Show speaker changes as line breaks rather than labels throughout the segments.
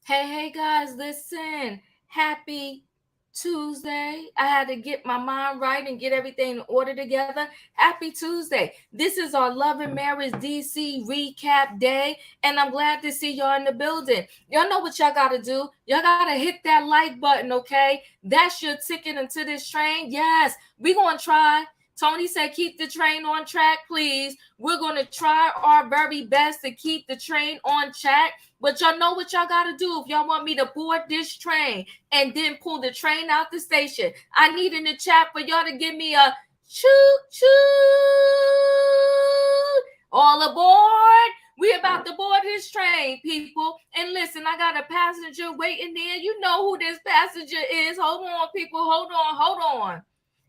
Hey guys, listen. Happy Tuesday. I had to get my mind right and get everything in order together. Happy Tuesday. This is our Love and Marriage DC recap day, and I'm glad to see y'all in the building. Y'all know what y'all gotta do. Y'all gotta hit that like button, okay? That's your ticket into this train. Yes, we gonna try. Tony said, keep the train on track, please. We're going to try our very best to keep the train on track. But y'all know what y'all got to do. If y'all want me to board this train and then pull the train out the station, I need in the chat for y'all to give me a choo choo. All aboard. We about to board this train, people. And listen, I got a passenger waiting there. You know who this passenger is. Hold on, people. Hold on.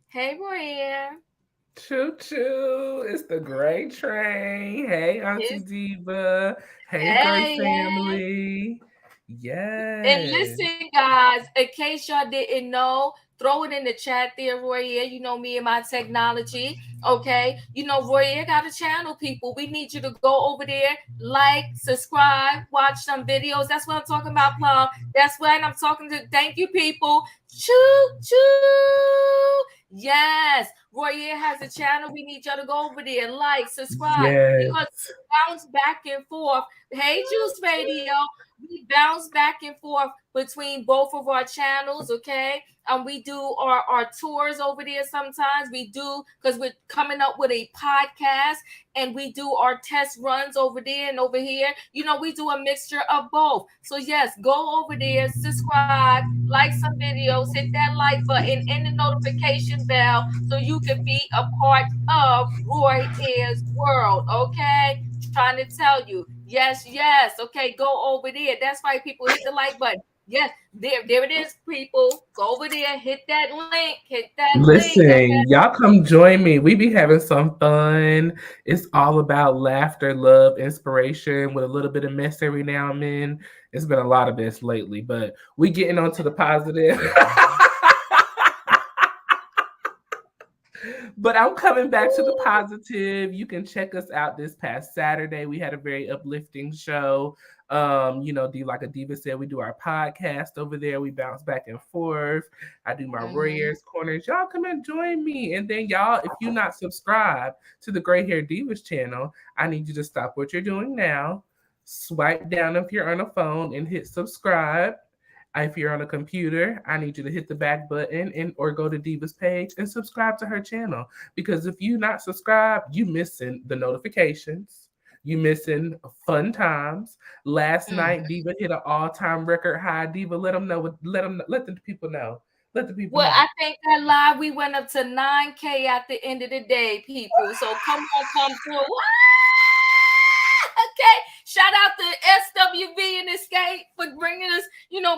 Hey, Maria.
Choo choo, it's the great train. Hey, Auntie
It's,
Diva. Hey, great
hey.
family.
And
Yes.
listen, guys, in case y'all didn't know, throw it in the chat there, Roy. You know me and my technology. Okay. You know, Roy got a channel, people. We need you to go over there, like, subscribe, watch some videos. That's what I'm talking about, Plum. That's when I'm talking to. Thank you, people. Choo choo. Yes. Roy has a channel. We need y'all to go over there, like, subscribe, because
Yes.
we bounce back and forth. Hey, Juice Radio. We bounce back and forth between both of our channels, okay? We do our tours over there sometimes. We do because we're coming up with a podcast, and we do our test runs over there and over here. You know, we do a mixture of both. So yes, go over there, subscribe, like some videos, hit that like button and the notification bell so you can be a part of Roy Ayers World, okay? Trying to tell you. Yes. Okay, go over there. That's right, people. Hit the like button. Yes, there it is, people. Go over there, hit that link, okay?
Listen, y'all come join me. We be having some fun. It's all about laughter, love, inspiration with a little bit of mess every now and then. It's been a lot of this lately, but we getting on to the positive. But I'm coming back to the positive. You can check us out this past Saturday. We had a very uplifting show. Like a diva said, we do our podcast over there. We bounce back and forth. I do my
Mm-hmm.
Warriors corners. Y'all come and join me. And then y'all, if you're not subscribed to the Gray Hair Divas channel, I need you to stop what you're doing now. Swipe down if you're on a phone and hit subscribe. If you're on a computer, I need you to hit the back button and or go to Diva's page and subscribe to her channel. Because if you not subscribed, you missing the notifications. You missing fun times. Last
Mm.
night, Diva hit an all-time record high. Diva, let them know. Let the people know. Let the people
Well,
know.
I think that live we went up to 9K at the end of the day, people. So come through. Okay. Shout out to SWV and Escape for bringing us,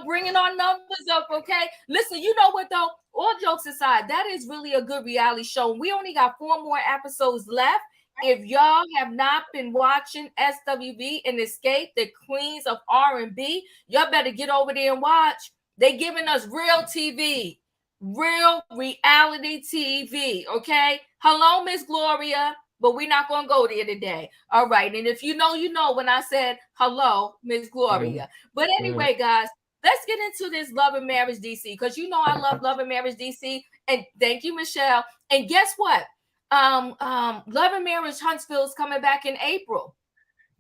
bringing our numbers up. Okay. Listen, you know what though? All jokes aside, that is really a good reality show. We only got 4 more episodes left. If y'all have not been watching SWV and Escape, the queens of R&B, y'all better get over there and watch. They giving us real TV, real reality TV. Okay. Hello, Miss Gloria, but we're not gonna go there today. All right. And if you know, you know when I said hello, Miss
Mm,
Gloria. But
mm.
anyway, guys, let's get into this Love and Marriage DC because you know I love and Marriage DC. And thank you, Michelle. And guess what? Love and Marriage Huntsville is coming back in April.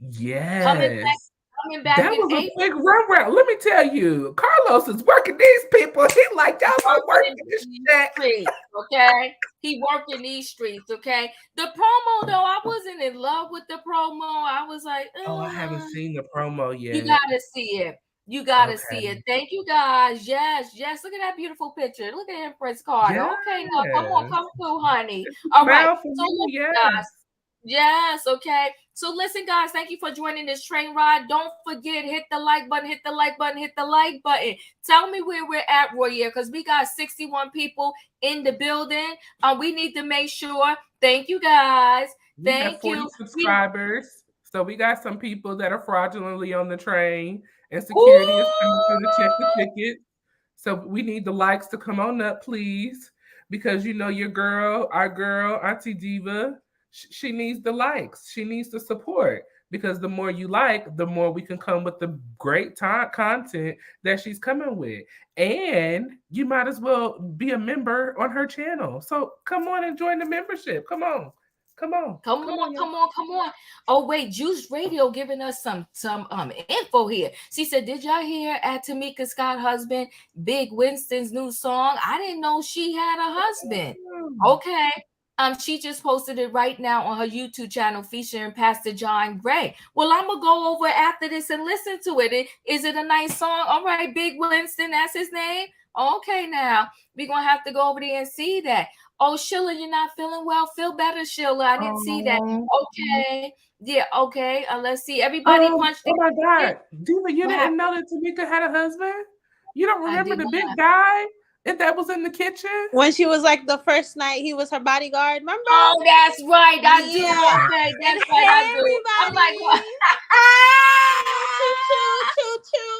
Coming back,
Yes.
coming back
That
in
was a
April.
quick run round. Let me tell you, Carlos is working these people. He like, y'all not
Working
working this
these
check.
streets, okay? He working these streets, okay? The promo though, I wasn't in love with the promo. I was like,
Oh, I haven't seen the promo
you
yet.
gotta see it. You gotta see
Okay.
it. Thank you guys. Yes. Look at that beautiful picture. Look at Empress Carter.
Yes.
Okay, now come through, honey.
It's a
All right.
smile for
So
you.
listen, guys.
Yes.
Yes, okay. So listen, guys, thank you for joining this train ride. Don't forget, hit the like button, hit the like button, hit the like button. Tell me where we're at, Royer, because we got 61 people in the building. We need to make sure. Thank you, guys.
We have
Thank
40
you. We
subscribers. So we got some people that are fraudulently on the train, and security is coming through to check the
Ooh,
ticket. So we need the likes to come on up, please, because you know your girl, our girl, Auntie Diva, she needs the likes. She needs the support. because the more you like, the more we can come with the great content that she's coming with. And you might as well be a member on her channel. So come on and join the membership. Come on. Come on.
Come
Come
on,
on, y'all.
come on, come on. Oh, wait, Juice Radio giving us some info here. She said, did y'all hear at Tamika Scott's husband, Big Winston's new song? I didn't know she had a husband. Okay. She just posted it right now on her YouTube channel featuring Pastor John Gray. Well, I'm gonna go over after this and listen to it. Is it a nice song? All right, Big Winston, that's his name. Okay, now we're gonna have to go over there and see that. Oh, Sheila, you're not feeling well. Feel better, Sheila. I didn't see that. Okay. Yeah, okay. Let's see. Everybody punched
Oh my
in.
God. Diva, you
What
didn't
happened?
know that Tamika had a husband? You don't
I
remember
did
the
not.
big guy that was in the kitchen?
When she was like the first night, he was her bodyguard. Remember?
Oh, that's right. I do.
Yeah.
Okay,
And
that's right. I
hey,
do. I'm like,
everybody. Choo choo choo choo.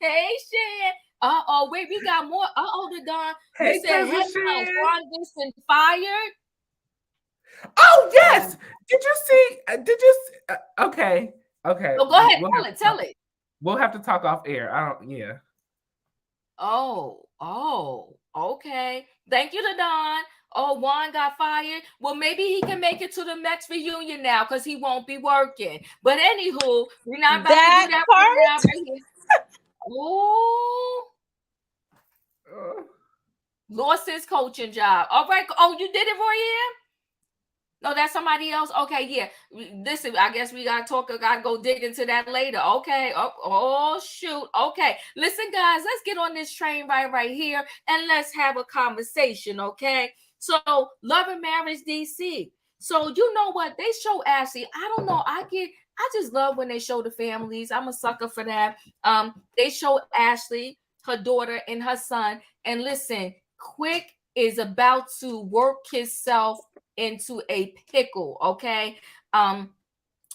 hey, Shan. Uh-oh, wait, we got more. Uh-oh, the Don. You
Hey,
said
cousin
headlines.
Shan.
Ron Gibson fired.
Oh, yes. Did you see? Okay. Okay.
So go ahead.
We'll
Tell it.
We'll have to talk off air. Yeah.
Oh, okay. Thank you, to Don. Oh, Juan got fired. Well, maybe he can make it to the next reunion now because he won't be working. But anywho, we're not about
That
to do that
part?
right now. Right here. Oh, lost his coaching job. All right. Oh, you did it, Roy? No, that's somebody else. Okay, yeah. Listen, I guess we gotta talk. I gotta go dig into that later. Okay. Oh shoot. Okay. Listen, guys, let's get on this train right here and let's have a conversation. Okay. So, Love and Marriage DC. So you know what? They show Ashley. I don't know. I just love when they show the families. I'm a sucker for that. They show Ashley, her daughter, and her son. And listen, Quick is about to work himself into a pickle. Okay.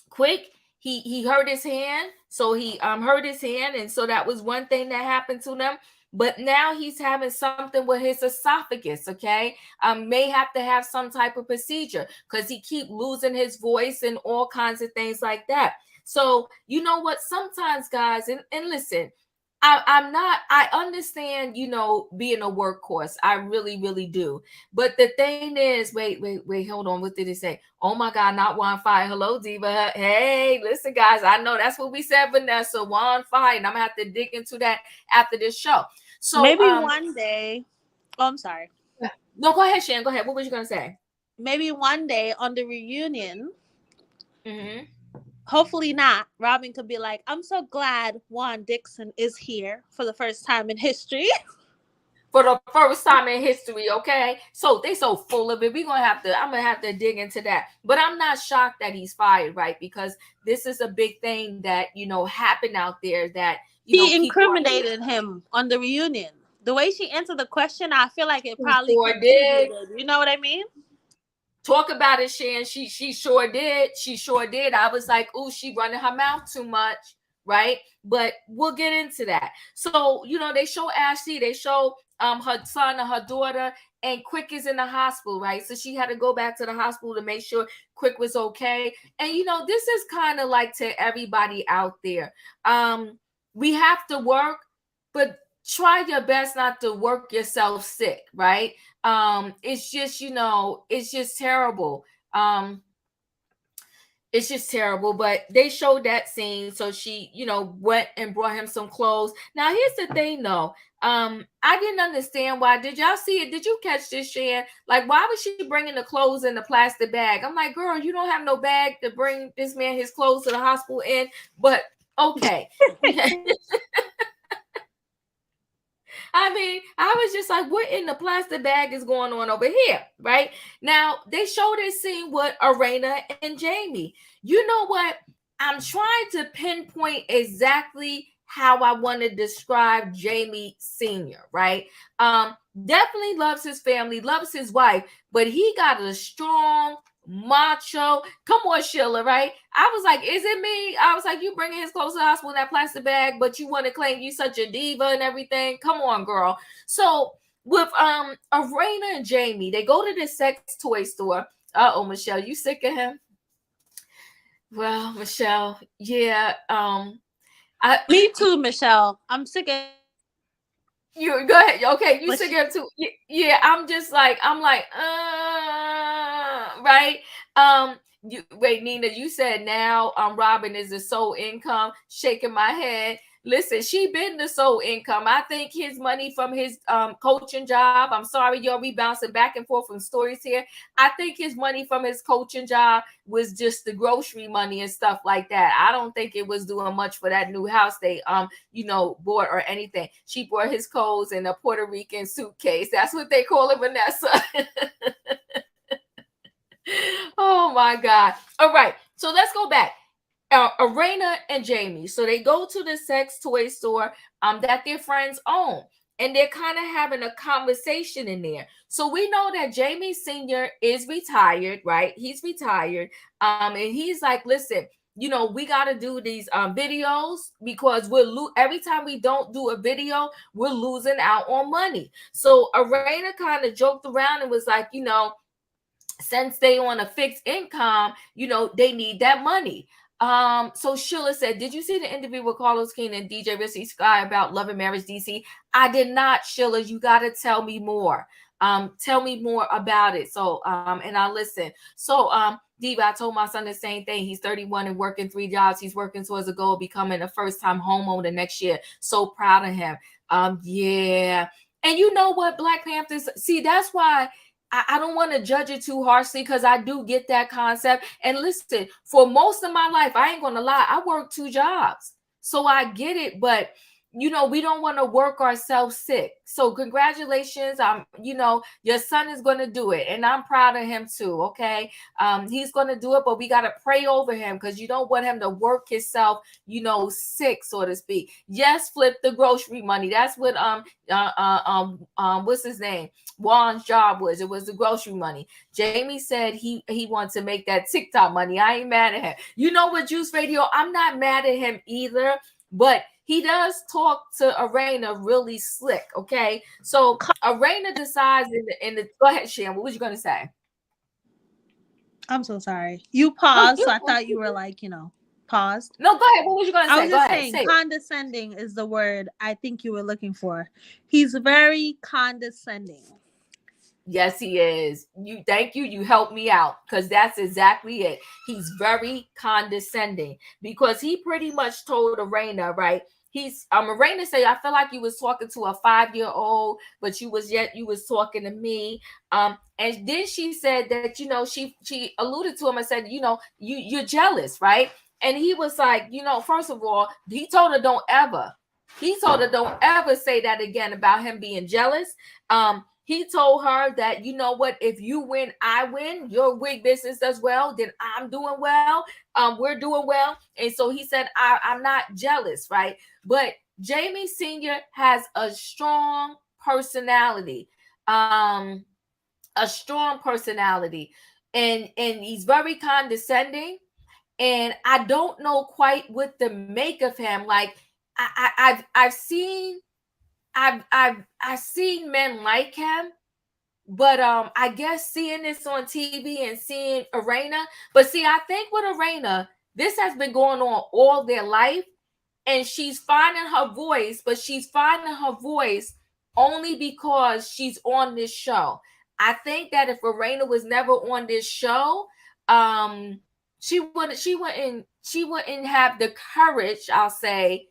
Quick, he hurt his hand, so he hurt his hand, and so that was one thing that happened to them. But now he's having something with his esophagus. Okay, may have to have some type of procedure because he keep losing his voice and all kinds of things like that. So you know what, sometimes guys, and listen, I understand, being a workhorse. I really do. But the thing is, wait, hold on. What did it say? Oh my God, not Juan Fire. Hello, Diva. Hey, listen, guys. I know that's what we said, Vanessa. Juan Fire. And I'm gonna have to dig into that after this show. So
maybe one day. Oh, I'm sorry.
No, go ahead, Shan. Go ahead. What was you gonna say?
Maybe one day on the reunion.
Mm-hmm.
Hopefully not. Robin could be like, I'm so glad Juan Dixon is here for the first time in history.
For the first time in history, okay? So they so full of it. I'm gonna have to dig into that. But I'm not shocked that he's fired, right? Because this is a big thing that happened out there that
he incriminated him on the reunion. The way she answered the question, I feel like it probably contributed. You know what I mean?
Talk about it, Shan. She sure did. She sure did. I was like, oh, she running her mouth too much, right? But we'll get into that. So, they show Ashley, they show her son and her daughter, and Quick is in the hospital, right? So she had to go back to the hospital to make sure Quick was okay. And this is kind of like to everybody out there. We have to work, but try your best not to work yourself sick, right? It's just, it's just terrible. It's just terrible. But they showed that scene, so she, went and brought him some clothes. Now, here's the thing, though. I didn't understand why. Did y'all see it? Did you catch this, Shan? Like, why was she bringing the clothes in the plastic bag? I'm like, girl, you don't have no bag to bring this man his clothes to the hospital in. But okay. I mean, I was just like, what in the plastic bag is going on over here, right? Now, they showed this scene with Arena and Jamie. You know what? I'm trying to pinpoint exactly how I want to describe Jamie Sr., right? Definitely loves his family, loves his wife, but he got a strong, macho. Come on, Sheila, right? I was like, is it me? I was like, you bringing his clothes to the hospital in that plastic bag, but you want to claim you such a diva and everything? Come on, girl. So with Arena and Jamie, they go to this sex toy store. Uh-oh, Michelle, you sick of him? Well, Michelle, yeah,
Me too, Michelle. I'm sick of
you go ahead. Okay, you
but
sit there too. Yeah, I'm like, right. You wait, Nina. You said now, Robin is the sole income. Shaking my head. Listen, she been the sole income. I think his money from his coaching job. I'm sorry, y'all, we bouncing back and forth from stories here. I think his money from his coaching job was just the grocery money and stuff like that. I don't think it was doing much for that new house they bought or anything. She brought his clothes in a Puerto Rican suitcase. That's what they call it, Vanessa. Oh my God. All right. So let's go back. Arena and Jamie. So they go to the sex toy store that their friends own. And they're kind of having a conversation in there. So we know that Jamie Sr. is retired, right? He's retired. And he's like, listen, we got to do these videos because every time we don't do a video, we're losing out on money. So Arena kind of joked around and was like, since they on a fixed income, they need that money. So Sheila said, did you see the interview with Carlos King and DJ Rissy Sky about Love and Marriage DC? I did not, Sheila. You got to tell me more. Tell me more about it. So, and I listen. So, Diva, I told my son the same thing. He's 31 and working 3 jobs. He's working towards a goal of becoming a first-time homeowner next year. So proud of him. Yeah. And you know what, Black Panthers, see, that's why I don't want to judge it too harshly because I do get that concept. And listen, for most of my life, I ain't going to lie, I worked 2 jobs. So I get it, but we don't want to work ourselves sick. So congratulations. Your son is going to do it. And I'm proud of him too. Okay. He's going to do it, but we got to pray over him because you don't want him to work himself, sick, so to speak. Yes. Flip the grocery money. That's what, what's his name? Juan's job was. It was the grocery money. Jamie said he wants to make that TikTok money. I ain't mad at him. You know what, Juice Radio? I'm not mad at him either, but he does talk to Arena really slick. Okay, so Arena decides in the go ahead, Shan. What was you gonna say?
I'm so sorry. You paused, so I thought you were like, paused.
No, go ahead. What was you gonna say?
I was just saying, condescending is the word I think you were looking for. He's very condescending.
Yes, he is. Thank you. You helped me out because that's exactly it. He's very condescending because he pretty much told Arena, right? Arena say, I feel like you was talking to a 5-year-old, but you was talking to me. And then she said that, she alluded to him and said, you're jealous, right? And he was like, first of all, he told her don't ever say that again about him being jealous. He told her that, you know what, if you win, I win, your wig business does well, then I'm doing well. We're doing well. And so he said, I'm not jealous, right? But Jamie Sr. has a strong personality. And he's very condescending. And I don't know quite what to make of him. Like I've seen men like him, but I guess seeing this on TV and seeing Arena, but see, I think with Arena, this has been going on all their life, and she's finding her voice, but she's finding her voice only because she's on this show. I think that if Arena was never on this show, she wouldn't have the courage, I'll say,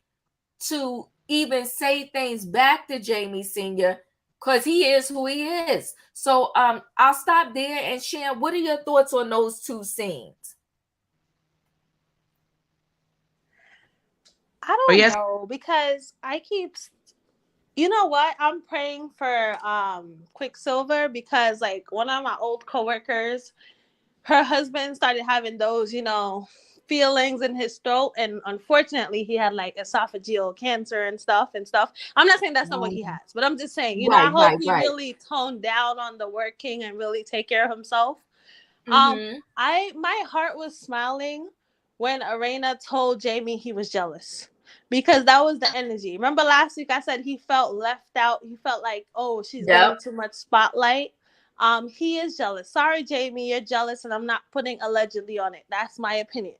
to even say things back to Jamie Sr. because he is who he is. So I'll stop there. And Shan, what are your thoughts on those 2 scenes?
I don't know, because I keep, you know what? I'm praying for Quicksilver because like one of my old coworkers, her husband started having those, feelings in his throat, and unfortunately he had like esophageal cancer and stuff. I'm not saying that's not what he has, but I'm just saying, I hope he really toned down on the working and really take care of himself. My heart was smiling when Arena told Jamie he was jealous, because that was the energy. Remember last week I said he felt left out. He felt like, oh, she's getting too much spotlight. He is jealous. Sorry, Jamie, you're jealous, and I'm not putting allegedly on it. That's my opinion.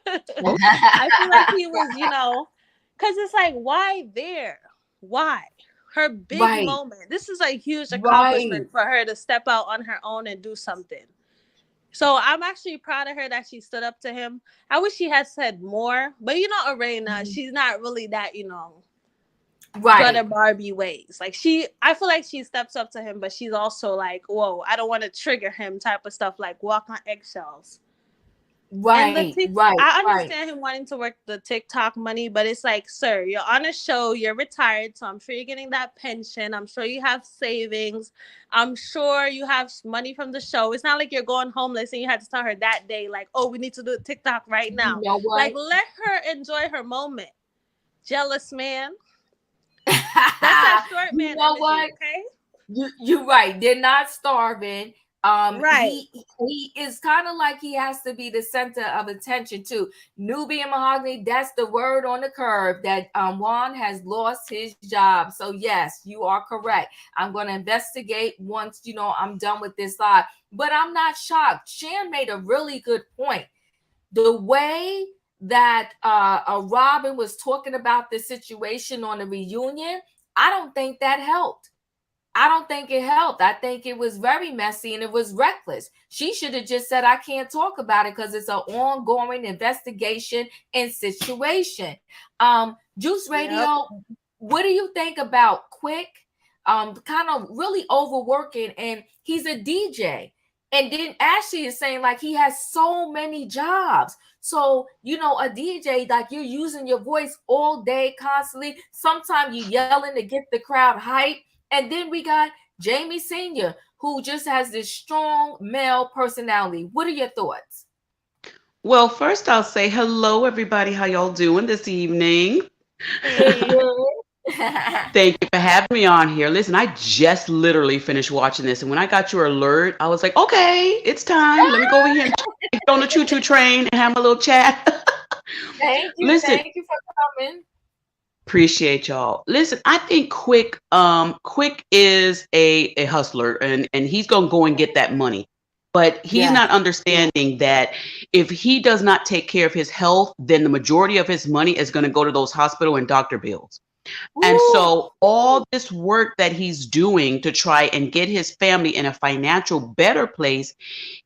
I feel like he was, because it's like, why there? Why? Her big
Right,
moment. This is a huge
right.
accomplishment for her to step out on her own and do something. So I'm actually proud of her that she stood up to him. I wish she had said more, but Arena,
Mhm.
she's not really that,
Right.
gutter Barbie ways. Like I feel like she steps up to him, but she's also like, whoa, I don't want to trigger him type of stuff, like walk on eggshells. And
Right, right,
I
right.
understand him wanting to work the TikTok money, but it's like, sir, you're on a show, you're retired, so I'm sure you're getting that pension. I'm sure you have savings. I'm sure you have money from the show. It's not like you're going homeless and you had to tell her that day, like, oh, we need to do TikTok right
You
now.
know
Like,
what?
let her enjoy her moment. Jealous man. That's that short
You
man
know
energy,
what?
okay?
You're right. They're not starving.
Right.
He is kind of like he has to be the center of attention too. Newbie and Mahogany, that's the word on the curve that Juan has lost his job. So yes, you are correct. I'm going to investigate once I'm done with this live. But I'm not shocked. Shan made a really good point. The way that Robin was talking about the situation on the reunion, I don't think that helped. I don't think it helped. I think it was very messy and it was reckless. She should have just said, I can't talk about it because it's an ongoing investigation and situation. Juice
Yep.
Radio, what do you think about Quick? Kind of really overworking, and he's a DJ. And then Ashley is saying like he has so many jobs. So, a DJ, like you're using your voice all day constantly. Sometimes you yelling to get the crowd hype. And then we got Jamie Sr., who just has this strong male personality. What are your thoughts?
Well, first I'll say hello, everybody. How y'all doing this evening?
Good,
Hey.
good.
Thank you for having me on here. Listen, I just literally finished watching this, and when I got your alert, I was like, okay, it's time. Let me go over here and get on the choo-choo train and have my little chat.
Thank you.
Listen,
Thank you for coming.
appreciate y'all. Listen, I think Quick is a hustler, and he's gonna go and get that money. But he's
Yes.
not understanding that if he does not take care of his health, then the majority of his money is going to go to those hospital and doctor bills. And
Ooh,
so all this work that he's doing to try and get his family in a financial better place,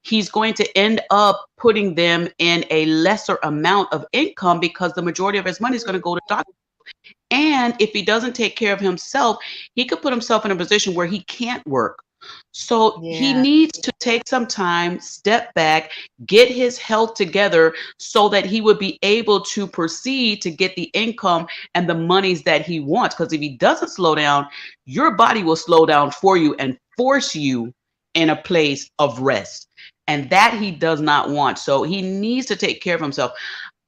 he's going to end up putting them in a lesser amount of income because the majority of his money is going to go to doctor. And if he doesn't take care of himself, he could put himself in a position where he can't work. So he
yeah.
needs to take some time, step back, get his health together so that he would be able to proceed to get the income and the monies that he wants. Because if he doesn't slow down, your body will slow down for you and force you in a place of rest. And that he does not want. So he needs to take care of himself.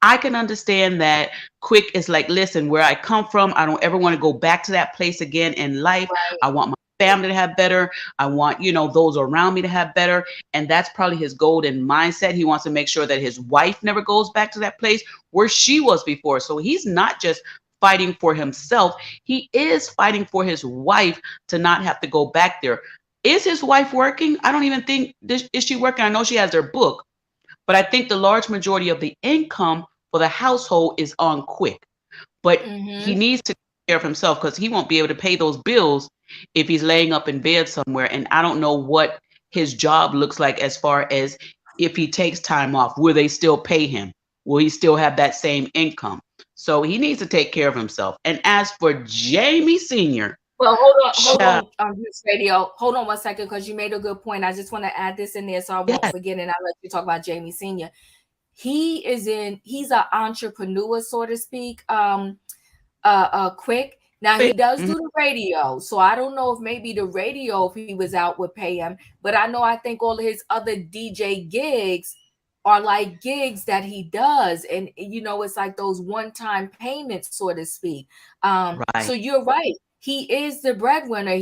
I can understand that Quick is like, listen, where I come from, I don't ever want to go back to that place again in life. I want my family to have better. I want, those around me to have better. And that's probably his golden mindset. He wants to make sure that his wife never goes back to that place where she was before. So he's not just fighting for himself. He is fighting for his wife to not have to go back there. Is his wife working? I don't even think, is she working? I know she has her book, but I think the large majority of the income for the household is on Quick. But he
Mm-hmm.
needs to take care of himself because he won't be able to pay those bills if he's laying up in bed somewhere. And I don't know what his job looks like as far as if he takes time off, will they still pay him? Will he still have that same income? So he needs to take care of himself. And as for Jamie Sr.,
Well, hold
child,
on, Juice Radio. Hold on one second, because you made a good point. I just want to add this in there so I won't
yes,
forget, and I'll let you talk about Jamie Sr. He's an entrepreneur, so to speak. Quick. Now he
quick.
does
Mhm.
do the radio, so I don't know if maybe the radio, if he was out, would pay him. But I think all of his other DJ gigs are like gigs that he does, and it's like those one-time payments, so to speak. So
Right.
you're right. He is the breadwinner.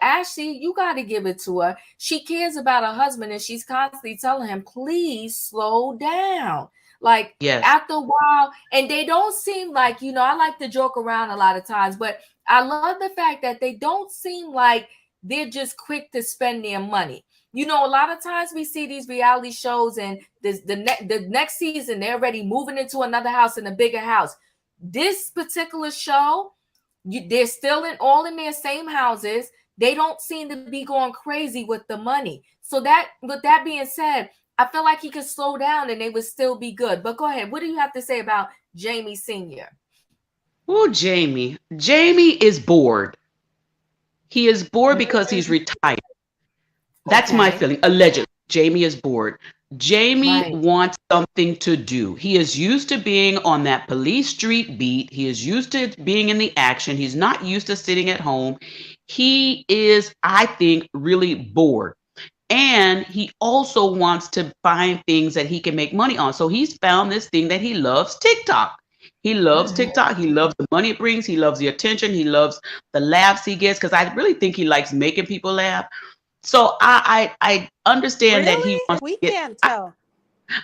Ashley, you got to give it to her. She cares about her husband, and she's constantly telling him, please slow down. Like,
Yes.
after a while, and they don't seem like, I like to joke around a lot of times, but I love the fact that they don't seem like they're just quick to spend their money. You know, a lot of times we see these reality shows, and the next season they're already moving into another house in a bigger house. This particular show, they're still all in their same houses. They don't seem to be going crazy with the money. So that, with that being said, I feel like he could slow down and they would still be good. But go ahead. What do you have to say about Jamie Sr.?
Oh, Jamie. Jamie is bored. He is bored because he's retired. That's my
Okay.
feeling. Allegedly, Jamie is bored. Jamie
Right.
wants something to do. He is used to being on that police street beat. He is used to being in the action. He's not used to sitting at home. He is, I think, really bored. And he also wants to find things that he can make money on. So he's found this thing that he loves, TikTok. He loves
Mhm.
TikTok. He loves the money it brings. He loves the attention. He loves the laughs he gets, because I really think he likes making people laugh. So I understand that he
Really?
wants
We
to get.
can't tell.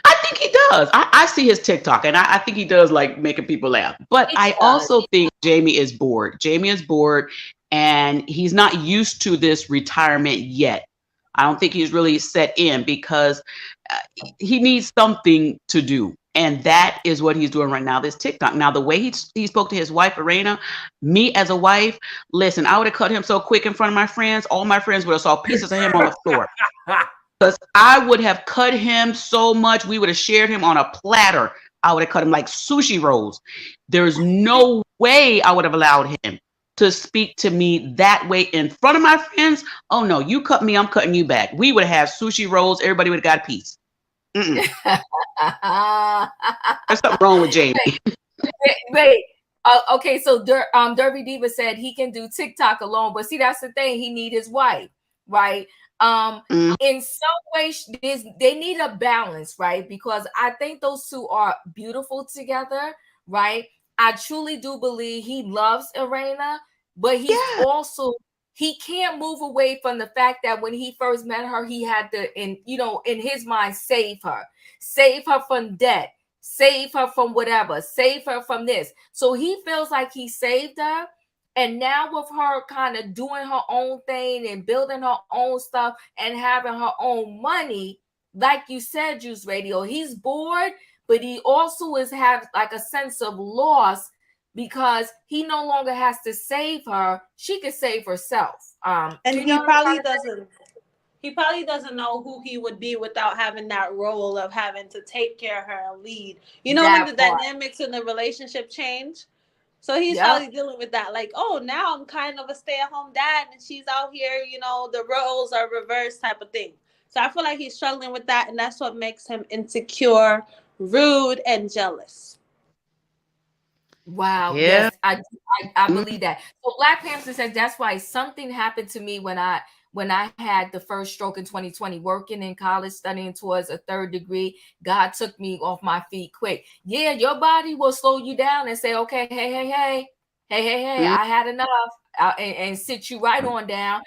I think he does. I see his TikTok, and I think he does like making people laugh. But
He
I
does.
also think Jamie is bored. Jamie is bored, and he's not used to this retirement yet. I don't think he's really set in, because uh, he needs something to do. And that is what he's doing right now, this TikTok. Now, the way he spoke to his wife, Arena, me as a wife, listen, I would have cut him so quick in front of my friends. All my friends would have saw pieces of him on the floor. Because I would have cut him so much. We would have shared him on a platter. I would have cut him like sushi rolls. There's no way I would have allowed him to speak to me that way in front of my friends. Oh no, you cut me, I'm cutting you back. We would have sushi rolls. Everybody would have got a piece. Mm-mm. There's something wrong with Jamie.
Wait. Okay, so Derby Diva said he can do TikTok alone, but see, that's the thing. He need his wife, right?
Mm.
In some ways, they need a balance, right? Because I think those two are beautiful together, right? I truly do believe he loves Irena, but he's
Yeah.
also, he can't move away from the fact that when he first met her, he had to, in his mind, save her from debt, save her from whatever, save her from this. So he feels like he saved her. And now with her kind of doing her own thing and building her own stuff and having her own money, like you said, Juice Radio, he's bored, but he also is have like a sense of loss because he no longer has to save her. She can save herself.
And
You know
he
what I'm trying
probably
to say?
doesn't. He probably doesn't know who he would be without having that role of having to take care of her and lead. You know, when the
That part.
dynamics in the relationship change. So he's
Yep.
probably dealing with that. Like, oh, now I'm kind of a stay-at-home dad, and she's out here. You know, the roles are reversed, type of thing. So I feel like he's struggling with that, and that's what makes him insecure, rude, and jealous.
Wow.
Yeah.
Yes, I believe that. So Black Panther says that's why something happened to me when I had the first stroke in 2020, working in college, studying towards a third degree. God took me off my feet quick. Yeah, your body will slow you down and say, okay, hey,
Mm.
I had enough. And sit you right on down.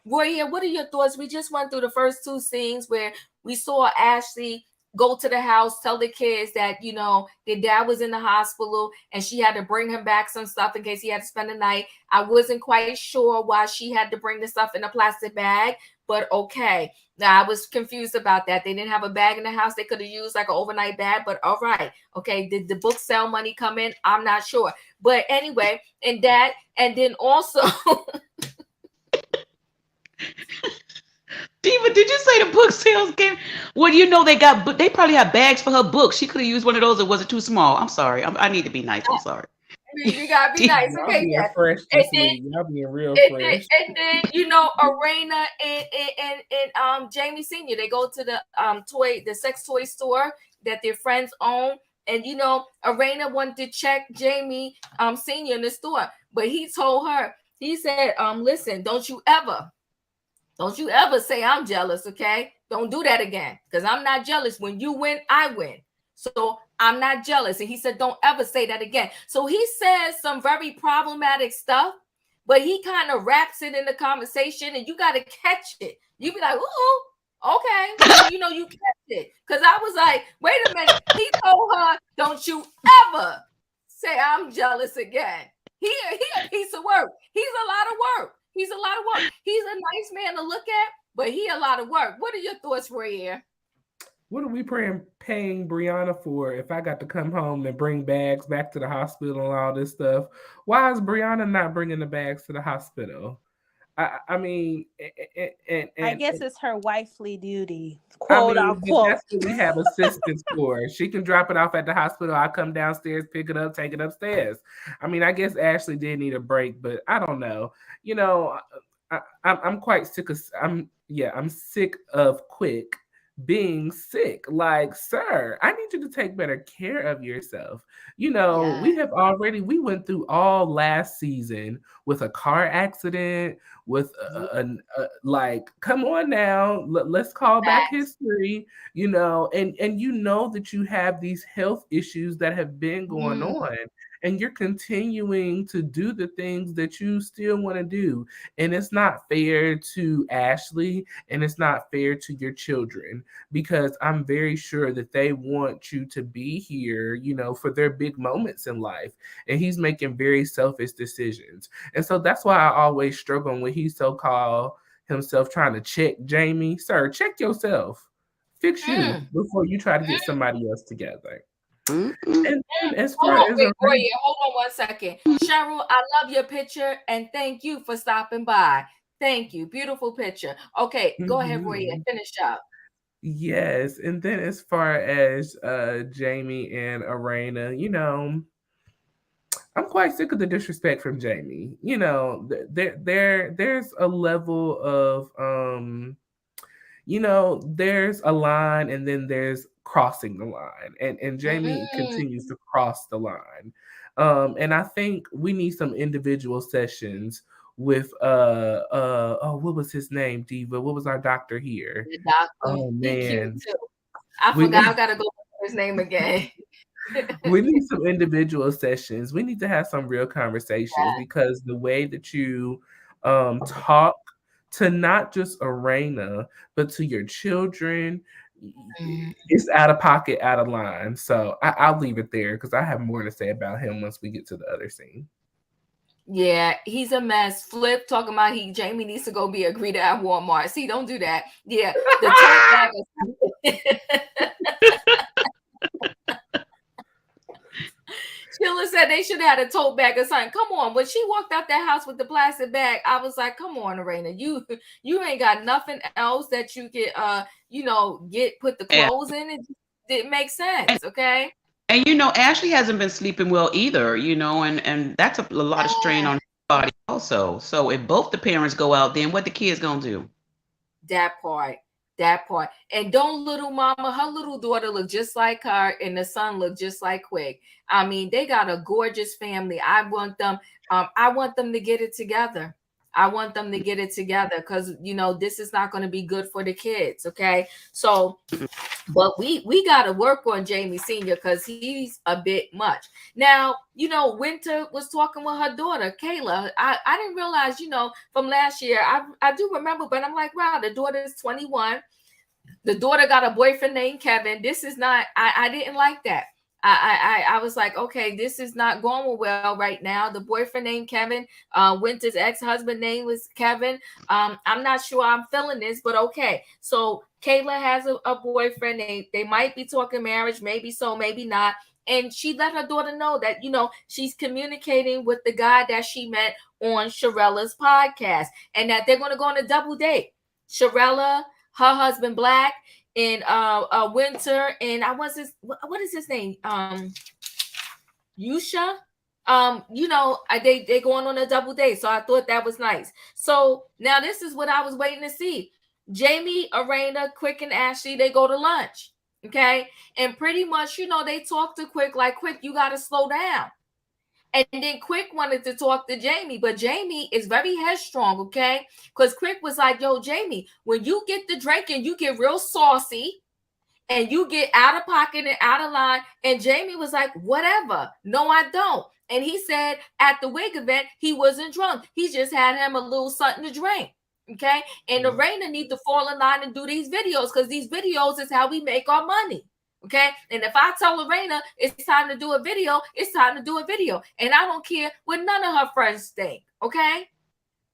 Roy, what are your thoughts? We just went through the first two scenes where we saw Ashley go to the house, tell the kids that, their dad was in the hospital and she had to bring him back some stuff in case he had to spend the night. I wasn't quite sure why she had to bring the stuff in a plastic bag, but okay. Now I was confused about that. They didn't have a bag in the house. They could have used like an overnight bag, but all right. Okay. Did the book sale money come in? I'm not sure. But anyway, and then also
Diva, did you say the book sales came? Well, they probably have bags for her books. She could have used one of those, or was it too small? I'm sorry. I need to be nice. I'm sorry.
you gotta be nice.
Y'all
Okay,
being
yes.
fresh
And
this
then
week. Y'all being real
And
fresh.
then Arena and Jamie Senior, they go to the sex toy store that their friends own, and Arena wanted to check Jamie Senior in the store, but he told her, he said, listen, don't you ever say I'm jealous, okay? Don't do that again, because I'm not jealous. When you win, I win. So I'm not jealous. And he said, don't ever say that again. So he says some very problematic stuff, but he kind of wraps it in the conversation, and you got to catch it. You be like, ooh, okay. So, you catch it. Because I was like, wait a minute. He told her, don't you ever say I'm jealous again. He a piece of work. He's a lot of work. He's a lot of work. He's a nice man to look at, but he a lot of work. What are your thoughts, Roy?
What are we paying Brianna for if I got to come home and bring bags back to the hospital and all this stuff? Why is Brianna not bringing the bags to the hospital? I mean,
I guess it's her wifely duty,
I
quote
mean,
unquote.
that's what we have assistants for. She can drop it off at the hospital. I come downstairs, pick it up, take it upstairs. I mean, I guess Ashley did need a break, but I don't know. You know, I'm quite sick of. I'm sick of Quick being sick. Like, sir, I need you to take better care of yourself. You know,
Yeah.
we went through all last season with a car accident, with like, come on now, let's call back history, you know, and you know that you have these health issues that have been going
Mm.
on, and you're continuing to do the things that you still want to do, and it's not fair to Ashley, and it's not fair to your children, because I'm very sure that they want you to be here, you know, for their big moments in life, and he's making very selfish decisions. And so that's why I always struggle when he so-called himself trying to check Jamie. Sir, check yourself. Fix you
Mm.
before you try to get somebody else together.
Mm-mm.
And then as
Hold
far
on,
as
wait, Roy, hold on 1 second. Cheryl, I love your picture and thank you for stopping by. Thank you. Beautiful picture. Okay, go ahead, Roy, and
Mhm.
finish up.
Yes, and then as far as Jamie and Arena, you know, I'm quite sick of the disrespect from Jamie. You know, there's a level of you know, there's a line and then there's crossing the line. And Jamie
Mm-mm.
continues to cross the line. And I think we need some individual sessions with oh, what was his name, Diva? What was our doctor here?
The doctor,
Oh
he cute
man.
too. I
We
forgot.
need
I gotta go for his name again.
we need some individual sessions. We need to have some real conversations, because the way that you talk to not just Arena, but to your children,
Mm.
it's out of pocket, out of line. So I'll leave it there because I have more to say about him once we get to the other scene.
Yeah, he's a mess. Flip talking about Jamie needs to go be a greeter at Walmart. See, don't do that. Yeah, the tote bag. Sheila said they should have had a tote bag or something. Come on, when she walked out that house with the plastic bag, I was like, "Come on, Arena, you ain't got nothing else that you could get put the
Yeah.
clothes in. It didn't make sense, okay?"
And you know, Ashley hasn't been sleeping well either, you know, and that's a lot of strain on her body also. So if both the parents go out, then what the kids gonna do?
That part. That part. And don't little mama, her little daughter look just like her, and the son look just like Quick. I mean, they got a gorgeous family. I want them to get it together. I want them to get it together because this is not going to be good for the kids. Okay. So but we got to work on Jamie Sr. because he's a bit much. Now, Winter was talking with her daughter, Kayla. I didn't realize, from last year, I do remember, but I'm like, wow, the daughter is 21. The daughter got a boyfriend named Kevin. This is not, I didn't like that. I was like, okay, this is not going well right now. The boyfriend named Kevin, Winter's ex-husband name was Kevin. I'm not sure I'm feeling this, but okay. So Kayla has a boyfriend. They might be talking marriage, maybe so, maybe not. And she let her daughter know that, she's communicating with the guy that she met on Sharella's podcast, and that they're going to go on a double date. Sharella, her husband Black, and Winter, and what is his name? Yusha. They going on a double date, so I thought that was nice. So now this is what I was waiting to see. Jamie, Arena, Quick, and Ashley, they go to lunch. Okay. And pretty much, they talk to Quick like, Quick, you got to slow down. And then Quick wanted to talk to Jamie, but Jamie is very headstrong, okay? Because Quick was like, yo, Jamie, when you get the drinking, you get real saucy and you get out of pocket and out of line. And Jamie was like, whatever. No, I don't. And he said at the wig event, he wasn't drunk. He just had him a little something to drink. Okay. And the Raina need to fall in line and do these videos because these videos is how we make our money. Okay. And if I tell Lorena it's time to do a video, it's time to do a video. And I don't care what none of her friends think. Okay.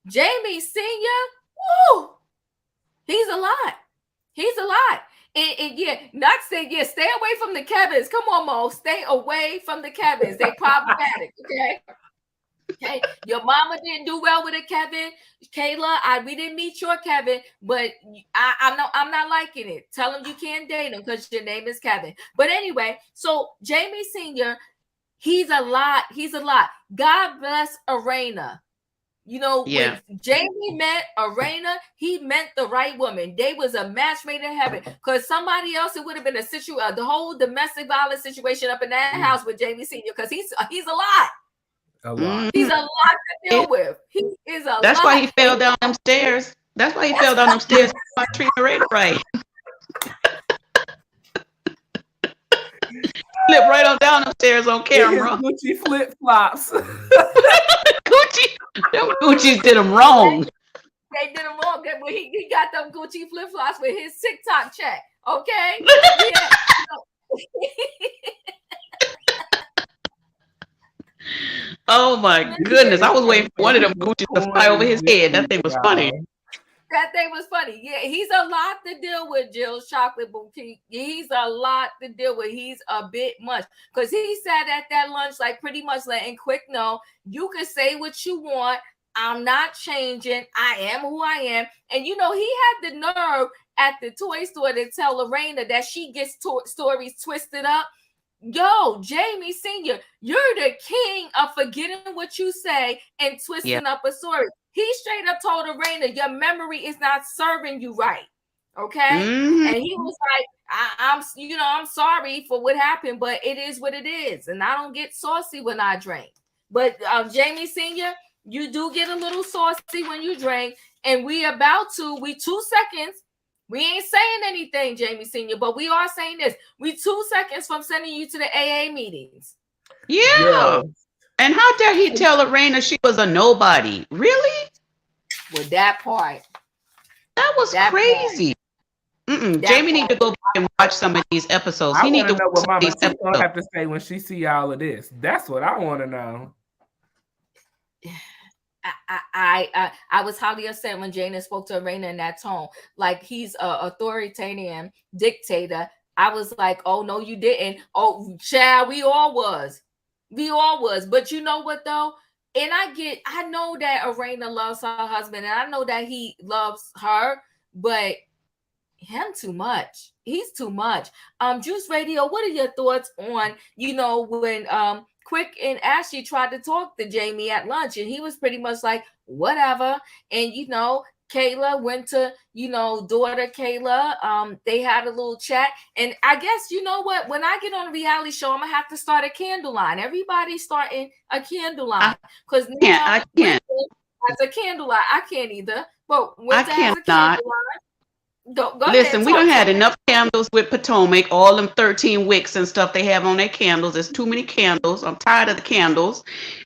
Jamie Sr. Woo! He's a lot. He's a lot. And yeah, not say yeah, stay away from the Kevins. Come on, Mo. Stay away from the Kevins. They problematic. Okay. Okay, your mama didn't do well with a Kevin, Kayla. We didn't meet your Kevin, but I'm not liking it. Tell him you can't date him because your name is Kevin. But anyway, so Jamie Senior, he's a lot. He's a lot. God bless Arena. You know,
Yeah.
when Jamie met Arena, he met the right woman. They was a match made in heaven. Because somebody else, it would have been the whole domestic violence situation up in that house with Jamie Senior. Because he's a lot.
A lot.
He's a lot to deal with. He is a
That's
lot.
why he fell down them stairs. That's why he fell down them stairs. By treating Narrator right. Flip right on down them stairs on camera.
Gucci flip flops.
Gucci, them Gucci's did him wrong.
They did him wrong. He got them Gucci flip flops with his TikTok check. Okay. Yeah.
Oh my goodness. I was waiting for one of them Gucci's to fly over his head. That thing was funny.
That thing was funny. Yeah, he's a lot to deal with, Jill's Chocolate Boutique. He's a lot to deal with. He's a bit much. Because he sat at that lunch, like pretty much letting Quick know, you can say what you want. I'm not changing. I am who I am. And you know, he had the nerve at the toy store to tell Lorena that she gets stories twisted up. Yo, Jamie Senior, you're the king of forgetting what you say and twisting up a story. He straight up told Arena, your memory is not serving you right. Okay. Mm-hmm. And he was like, I'm sorry for what happened, but it is what it is. And I don't get saucy when I drink. But Jamie Senior, you do get a little saucy when you drink. And we 2 seconds. We ain't saying anything, Jamie Senior, but we are saying this. We 2 seconds from sending you to the AA meetings.
Yeah. And how dare he tell Lorena she was a nobody? Really?
With that part.
That was crazy. Jamie need to go back and watch some of these episodes. He need to
know what Mama T's gonna have to say when she see all of this. That's what I want to know.
I was highly upset when Jana spoke to Arena in that tone. Like he's a authoritarian dictator. I was like, oh no, you didn't. Oh, child, we all was. But you know what though? And I know that Arena loves her husband, and I know that he loves her, but him too much. He's too much. Juice Radio, what are your thoughts on, when Quick and Ashley tried to talk to Jamie at lunch, and he was pretty much like, whatever. And Kayla went to, daughter Kayla. They had a little chat. And I guess, you know what? When I get on a reality show, I'm going to have to start a candle line. Everybody's starting a candle line. Because
I can't.
As a candle line. I can't either. But
I can't not. Go Listen, ahead, we don't had enough candles with Potomac, all them 13 wicks and stuff they have on their candles. There's too many candles. I'm tired of the candles.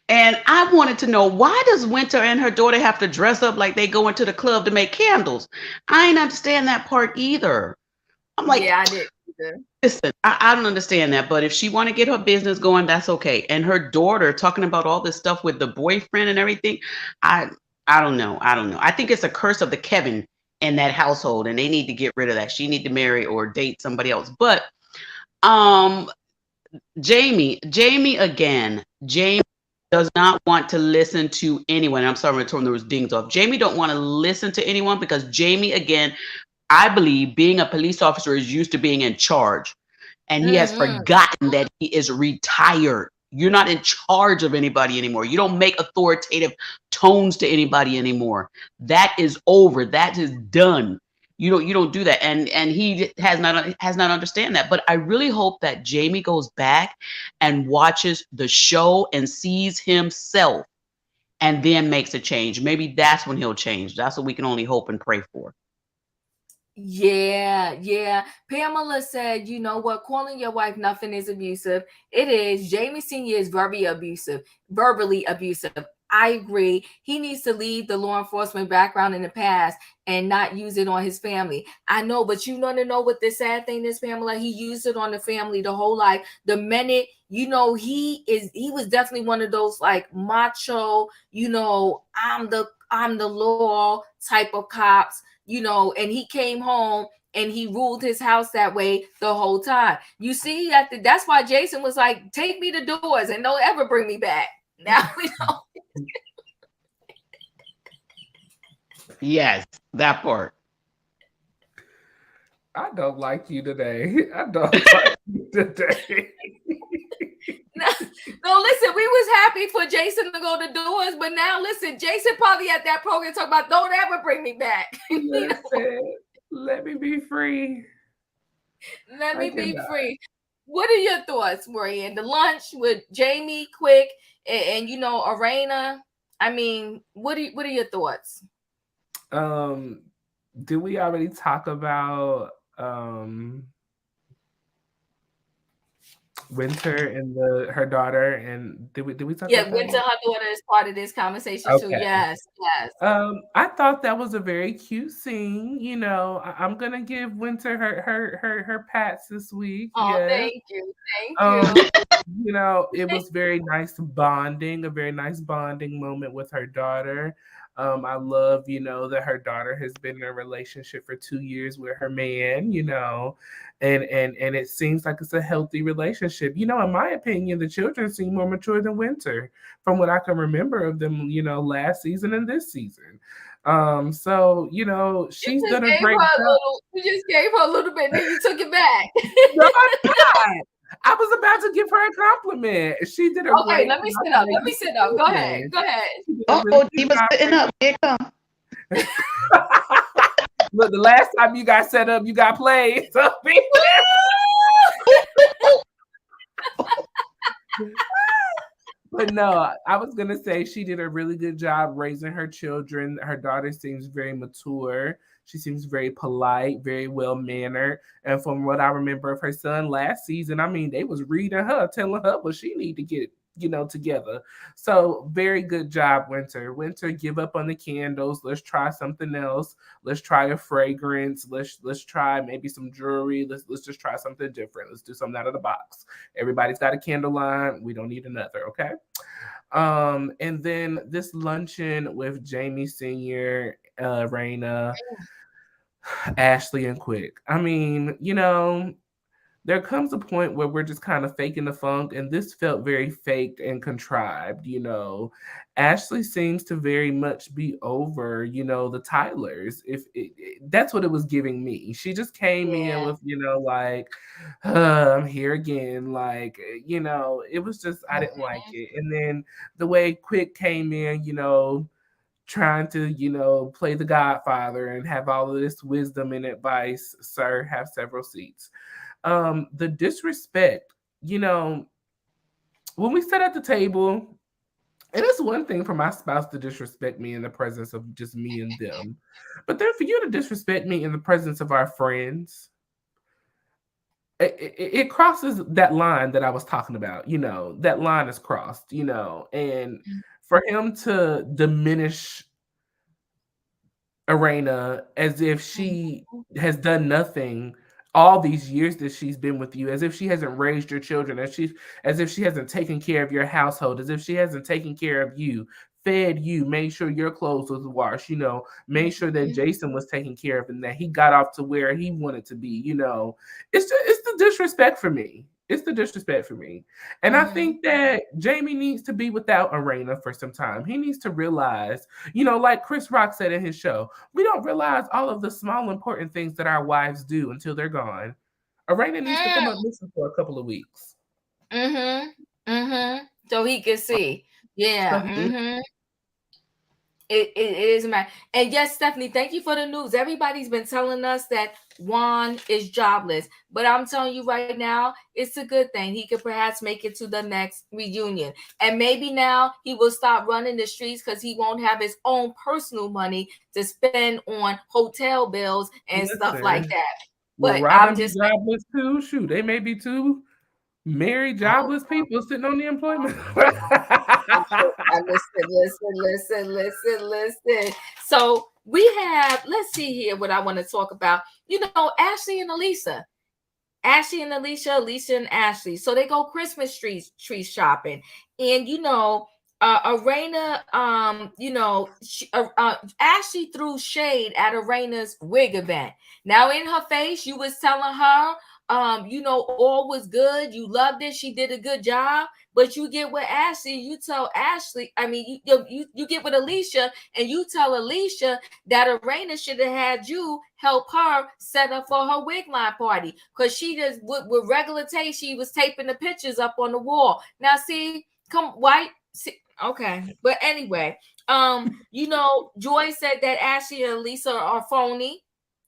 And I wanted to know, why does Winter and her daughter have to dress up like they go into the club to make candles? I ain't understand that part either. I'm like,
yeah, I did either.
Listen, I don't understand that. But if she want to get her business going, that's okay. And her daughter talking about all this stuff with the boyfriend and everything, I don't know. I think it's a curse of the Kevin in that household, and they need to get rid of that. She need to marry or date somebody else. But Jamie does not want to listen to anyone. I'm sorry, there was dings off. Jamie don't want to listen to anyone because Jamie, again, I believe being a police officer is used to being in charge, and he has forgotten that he is retired. You're not in charge of anybody anymore. You don't make authoritative tones to anybody anymore. That is over. That is done. You don't do that. And he has not understand that. But I really hope that Jamie goes back and watches the show and sees himself and then makes a change. Maybe that's when he'll change. That's what we can only hope and pray for.
Yeah. Pamela said, you know what? Calling your wife nothing is abusive. It is. Jamie Sr. is very abusive, verbally abusive. I agree. He needs to leave the law enforcement background in the past and not use it on his family. I know, but you want to know what the sad thing is, Pamela? He used it on the family the whole life. The minute, he was definitely one of those like macho, I'm the law type of cops. and he came home and he ruled his house that way the whole time. You see, that's why Jason was like, take me to doors and don't ever bring me back. Now we know.
Yes, that part.
I don't like you today. I don't like you today.
No, listen, we was happy for Jason to go to doors, but now listen, Jason probably at that program talking about don't ever bring me back.
Listen, let me be free.
Let
I
me be
cannot.
free. What are your thoughts, Marie? And the lunch with Jamie, Quick, and Arena. I mean, what are your thoughts?
Did we already talk about Winter and her daughter, and did we talk
Yeah,
about that
Winter,
one?
her daughter is part of this conversation too.
Okay.
Yes, yes.
I thought that was a very cute scene. I'm gonna give Winter her pats this week.
Oh,
Yes.
thank you, thank
Um,
you.
it was a very nice bonding moment with her daughter. I love, that her daughter has been in a relationship for 2 years with her man, and it seems like it's a healthy relationship. In my opinion, the children seem more mature than Winter, from what I can remember of them, last season and this season. So, she's done a great job.
You just gave her a little bit, then you took it back.
No, I'm not. I was about to give her a compliment. She did a
Okay,
great
let me
job
sit up. Let me
raising
sit up. Go ahead.
children.
Go ahead.
She did a really
Oh,
good
Diva's
job
sitting up. Here it comes.
Look, the last time you got set up, you got played. So But no, I was gonna say she did a really good job raising her children. Her daughter seems very mature. She seems very polite, very well mannered. And from what I remember of her son last season, I mean, they was reading her, telling her what she need to get, together. So very good job, Winter. Winter, give up on the candles. Let's try something else. Let's try a fragrance. Let's try maybe some jewelry. Let's just try something different. Let's do something out of the box. Everybody's got a candle line. We don't need another, okay? And then this luncheon with Jamie Sr., Raina, Ashley, and Quick. I mean, there comes a point where we're just kind of faking the funk, and this felt very faked and contrived. Ashley seems to very much be over, the Tylers. That's what it was giving me. She just came in
Yeah.
with, like, I'm here again. Like, it was just, I didn't like it. And then the way Quick came in, trying to, play the Godfather and have all of this wisdom and advice. Sir, have several seats. The disrespect, when we sit at the table, and it's one thing for my spouse to disrespect me in the presence of just me and them, but then for you to disrespect me in the presence of our friends, it crosses that line that I was talking about. That line is crossed, and for him to diminish Arena as if she has done nothing all these years that she's been with you, as if she hasn't raised your children, as if she hasn't taken care of your household, as if she hasn't taken care of you, fed you, made sure your clothes was washed, made sure that Jason was taken care of and that he got off to where he wanted to be. It's the disrespect for me. It's the disrespect for me. And I think that Jamie needs to be without Arena for some time. He needs to realize, like Chris Rock said in his show, we don't realize all of the small important things that our wives do until they're gone. Arena needs to come up missing for a couple of weeks.
So he can see. Yeah.
So
It is a matter. And yes, Stephanie, thank you for the news. Everybody's been telling us that Juan is jobless, but I'm telling you right now, it's a good thing. He could perhaps make it to the next reunion, and maybe now he will stop running the streets because he won't have his own personal money to spend on hotel bills and stuff like that.
Will
But
Robin
I'm
be
just
jobless too? Shoot, they may be two married jobless people sitting on the employment.
Listen. So we have, let's see here what I want to talk about. Ashley and Alicia. Alicia and Ashley. So they go Christmas tree shopping. And Arena, Ashley threw shade at Arena's wig event. Now, in her face, you was telling her, all was good. You loved it. She did a good job. But you get with Ashley, you tell Ashley, I mean, you get with Alicia, and you tell Alicia that Arena should have had you help her set up for her wig line party. Because she just, with regular tape, she was taping the pictures up on the wall. Now, see, okay. But anyway, Joy said that Ashley and Lisa are phony.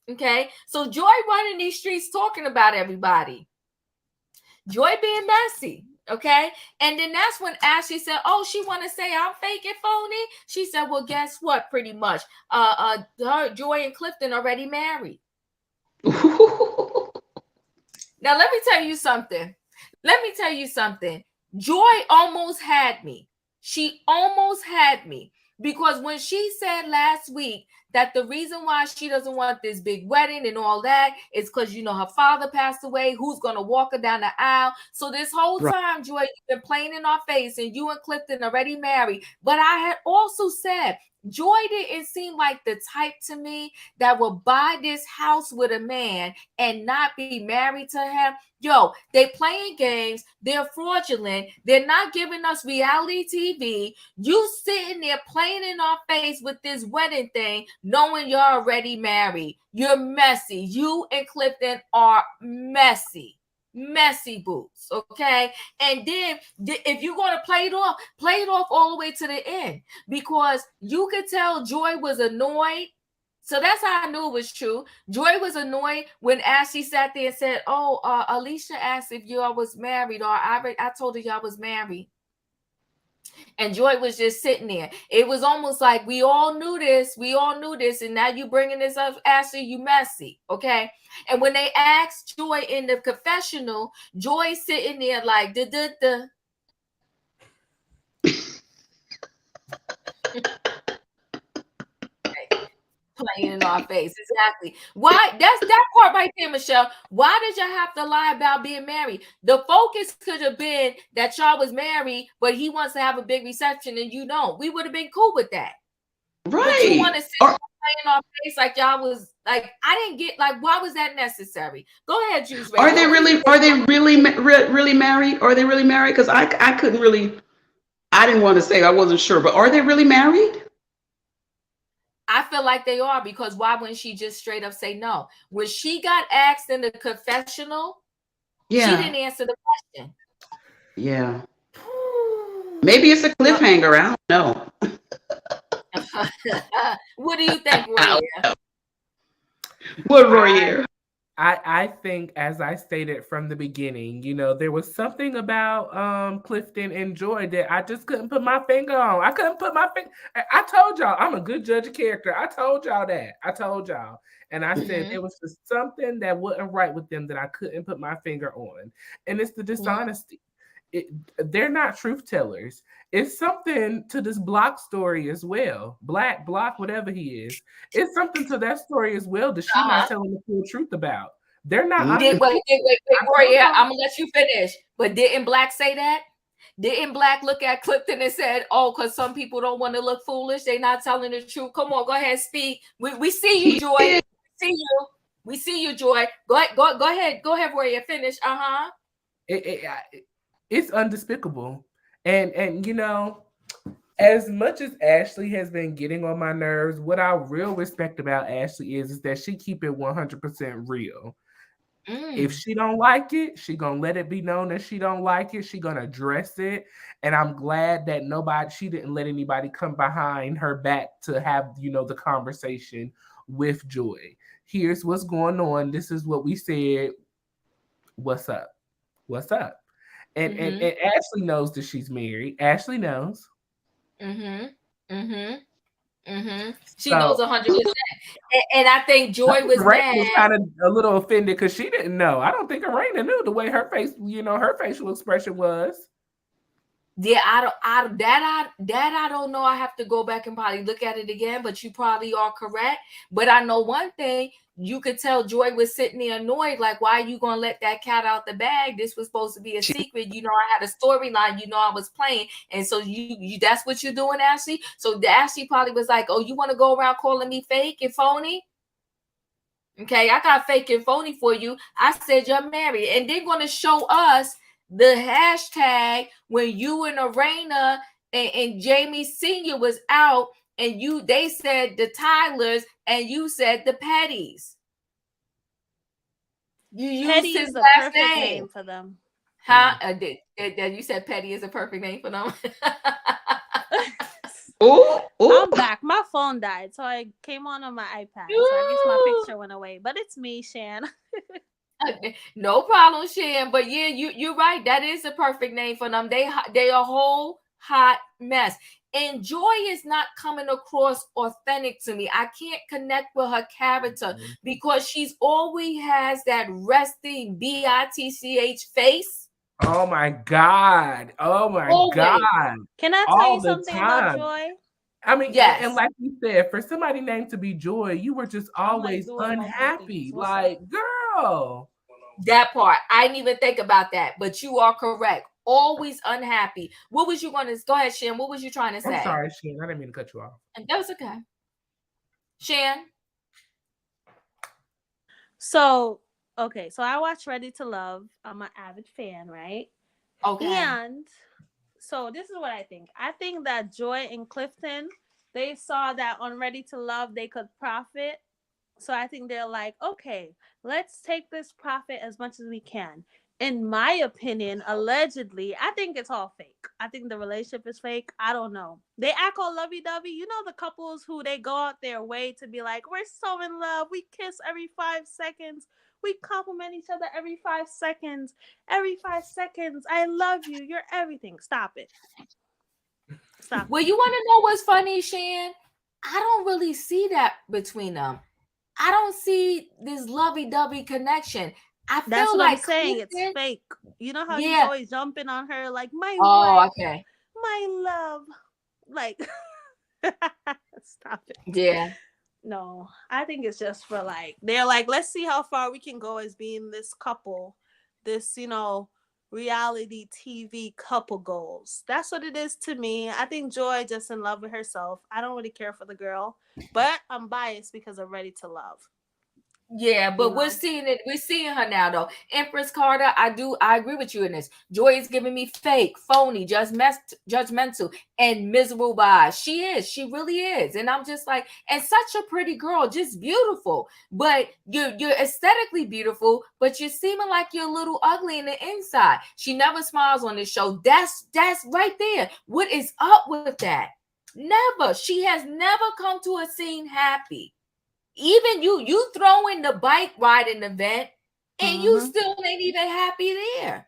Okay. So Joy running these streets talking about everybody. Joy being messy. Okay. And then that's when Ashley said, oh, she want to say I'm fake and phony. She said, well, guess what? Pretty much. Joy and Clifton already married. Now, let me tell you something. Joy almost had me. She almost had me, because when she said last week that the reason why she doesn't want this big wedding and all that is because, her father passed away, who's going to walk her down the aisle. So this whole time, Joy, you've been playing in our face, and you and Clifton already married. But I had also said, Joy didn't seem like the type to me that would buy this house with a man and not be married to him. Yo, they playing games. They're fraudulent. They're not giving us reality TV. You sitting there playing in our face with this wedding thing, knowing you're already married. You're messy. You and Clifton are messy boots. Okay. And then if you're going to play it off all the way to the end, because you could tell Joy was annoyed. So that's how I knew it was true. Joy was annoyed when Ashley sat there and said, oh, Alicia asked if y'all was married, or I told her y'all was married. And Joy was just sitting there. It was almost like we all knew this, and now you bringing this up, Ashley, you messy, okay? And when they asked Joy in the confessional, Joy sitting there like, duh. Playing in our face. Exactly. Why? That's that part right there, Michelle. Why did y'all have to lie about being married? The focus could have been that y'all was married, but he wants to have a big reception and you don't. We would have been cool with that.
Right.
But you want to sit playing in our face like y'all was like, I didn't get, like, why was that necessary? Go ahead, Juice.
Are they really married? Are they really married? Because I couldn't really, I didn't want to say, I wasn't sure, but are they really married?
I feel like they are, because why wouldn't she just straight up say no? When she got asked in the confessional, she didn't answer the question.
Yeah. Maybe it's a cliffhanger. I don't know.
What do you think, Roy?
What, Roy?
I think, as I stated from the beginning, there was something about Clifton and Joy that I just couldn't put my finger on. I couldn't put my finger. I told y'all I'm a good judge of character. I told y'all that. And I said there was just something that wasn't right with them that I couldn't put my finger on. And it's the dishonesty. They're not truth tellers. It's something to this Block story as well. Block, whatever he is. It's something to that story as well that she's not telling the full truth about. They're not.
Wait, Roy, I'm gonna let you finish. But didn't Black say that? Didn't Black look at Clifton and said, "Oh, because some people don't want to look foolish, they're not telling the truth." Come on, go ahead, speak. We see you, Joy. We see you, Joy. Go ahead, Roy. Finish.
It's undespicable. And as much as Ashley has been getting on my nerves, what I real respect about Ashley is that she keep it 100% real. If she don't like it, she gonna let it be known that she don't like it. She gonna address it. And I'm glad that she didn't let anybody come behind her back to have, the conversation with Joy. Here's what's going on. This is what we said. What's up? And Ashley knows that she's married. Ashley knows.
She knows 100%. And I think Joy was mad.
Was kind of a little offended because she didn't know. I don't think Arena knew the way her face, her facial expression was.
Yeah, I don't know. I have to go back and probably look at it again, but you probably are correct. But I know one thing, you could tell Joy was sitting there annoyed, like, why are you gonna let that cat out the bag? This was supposed to be a secret. You know, I had a storyline, you know, I was playing. And so you that's what you're doing, Ashley. So Ashley probably was like, oh, you want to go around calling me fake and phony? Okay, I got fake and phony for you. I said you're married. And they're gonna show us the hashtag when you and Arena and Jamie Sr. was out, and they said the Tylers and you said the Pettys. You
Petty
used his
is the
last
perfect
name
for them.
Huh? You said Petty is a perfect name for them.
Oh, oh.
I'm back. My phone died, so I came on my iPad. So I guess my picture went away. But it's me, Shan.
No problem, Shan. But yeah, you're right. That is a perfect name for them. They a whole hot mess. And Joy is not coming across authentic to me. I can't connect with her character because she's always has that resting bitch face.
Oh my God. Oh my
Always.
God.
Can I tell you something about Joy?
I mean,
yes.
And like you said, for somebody named to be Joy, you were just always unhappy. Like, girl.
That part. I didn't even think about that, but you are correct. Always unhappy. What was you going to go ahead, Shan? What was you trying to say?
I'm sorry, Shan. I didn't mean to cut you off.
That was okay. Shan?
So I watch Ready to Love. I'm an avid fan, right?
Okay.
And so this is what I think. I think that Joy and Clifton, they saw that on Ready to Love they could profit. So I think they're like, okay, let's take this profit as much as we can. In my opinion, allegedly, I think it's all fake. I think the relationship is fake. I don't know. They act all lovey-dovey. You know the couples who they go out their way to be like, we're so in love. We kiss every 5 seconds. We compliment each other every 5 seconds. Every 5 seconds. I love you. You're everything. Stop it. Stop.
Well, you want to know what's funny, Shan? I don't really see that between them. I don't see this lovey-dovey connection. I
That's
feel
what
like
I'm saying.
Clifton,
It's fake. You know how he's always jumping on her like my
wife,
okay, my love, like stop it.
Yeah.
No, I think it's just for like they're like, let's see how far we can go as being this couple, this reality TV couple goals. That's what it is to me. I think Joy just in love with herself. I don't really care for the girl, but I'm biased because I'm Ready to Love.
Yeah, but we're seeing her now though. Empress Carter, I agree with you in this. Joy is giving me fake, phony, judgmental, and miserable vibes. She really is. And I'm just like, and such a pretty girl, just beautiful. But you're aesthetically beautiful, but you're seeming like you're a little ugly in the inside. She never smiles on this show. That's right there. What is up with that? Never. She has never come to a scene happy. Even you throwing the bike riding event and you still ain't even happy there.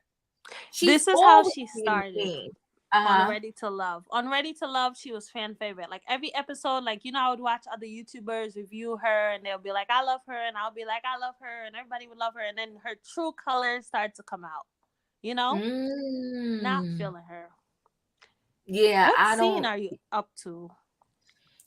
This is how she started on Ready to Love. On Ready to Love, she was fan favorite. Like every episode, like, I would watch other YouTubers review her and they'll be like, I love her. And I'll be like, I love her. And everybody would love her. And then her true colors start to come out, Not feeling her.
Yeah.
What scene are you up to?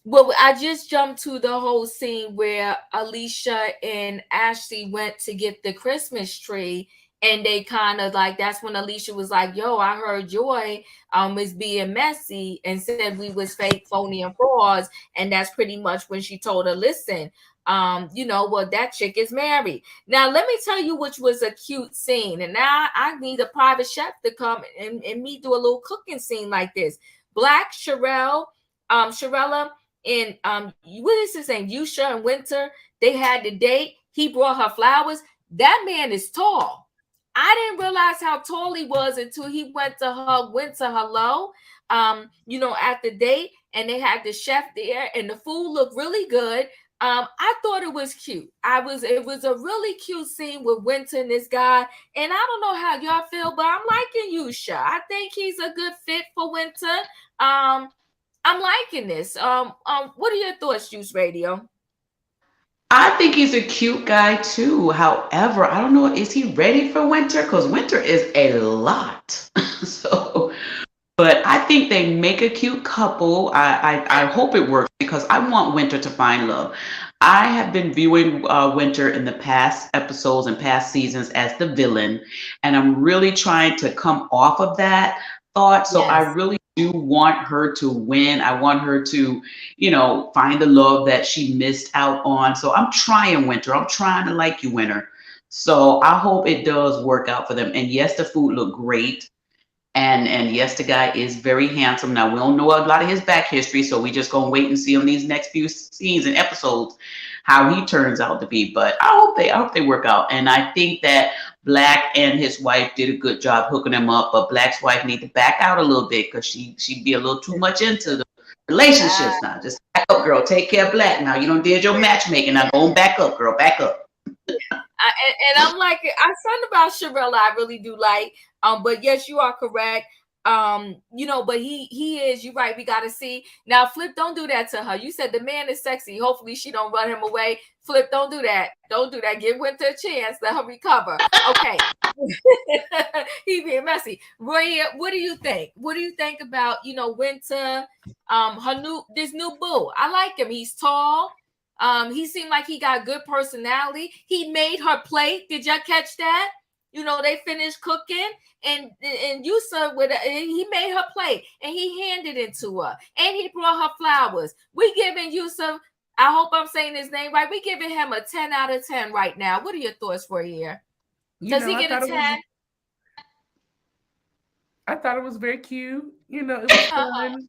Well, I just jumped to the whole scene where Alicia and Ashley went to get the Christmas tree, and they kind of like, that's when Alicia was like, yo, I heard Joy was being messy and said we was fake, phony, and frauds. And that's pretty much when she told her, listen, well, that chick is married. Now, let me tell you which was a cute scene. And now I need a private chef to come and me do a little cooking scene like this. Black Sherella, and what is his name? Yusha and Winter. They had the date. He brought her flowers. That man is tall. I didn't realize how tall he was until he went to hug Winter hello. At the date, and they had the chef there, and the food looked really good. I thought it was cute. It was a really cute scene with Winter and this guy. And I don't know how y'all feel, but I'm liking Yusha. I think he's a good fit for Winter. I'm liking this. What are your thoughts, Juice Radio?
I think he's a cute guy too. However, I don't know, is he ready for Winter? Because Winter is a lot. But I think they make a cute couple. I hope it works because I want Winter to find love. I have been viewing Winter in the past episodes and past seasons as the villain, and I'm really trying to come off of that thought. So I
Yes.
really do want her to win. I want her to, find the love that she missed out on. So I'm trying, Winter. I'm trying to like you, Winter. So I hope it does work out for them. And yes, the food looked great. And yes, the guy is very handsome. Now we don't know a lot of his back history, so we just gonna wait and see on these next few scenes and episodes how he turns out to be. But I hope they work out. And I think that Black and his wife did a good job hooking them up. But Black's wife need to back out a little bit because she'd be a little too much into the
Uh,
relationships now. Just back up, girl. Take care of Black. Now you don't did your matchmaking. Now go on back up, girl. Back up.
and I'm like, I something about Sharella I really do like. But yes, you are correct. But he is. You're right. We gotta see now. Flip, don't do that to her. You said the man is sexy. Hopefully, she don't run him away. Flip, don't do that. Don't do that. Give Winter a chance. Let her recover. Okay. He being messy. Roy, what do you think? What do you think about Winter? This new boo. I like him. He's tall. He seemed like he got good personality. He made her plate. Did y'all catch that? They finished cooking, and Yusa he made her plate, and he handed it to her, and he brought her flowers. We giving Yusa, I hope I'm saying his name right. We giving him a 10 out of 10 right now. What are your thoughts for a year? Does he get a 10?
I thought it was very cute. It was fun.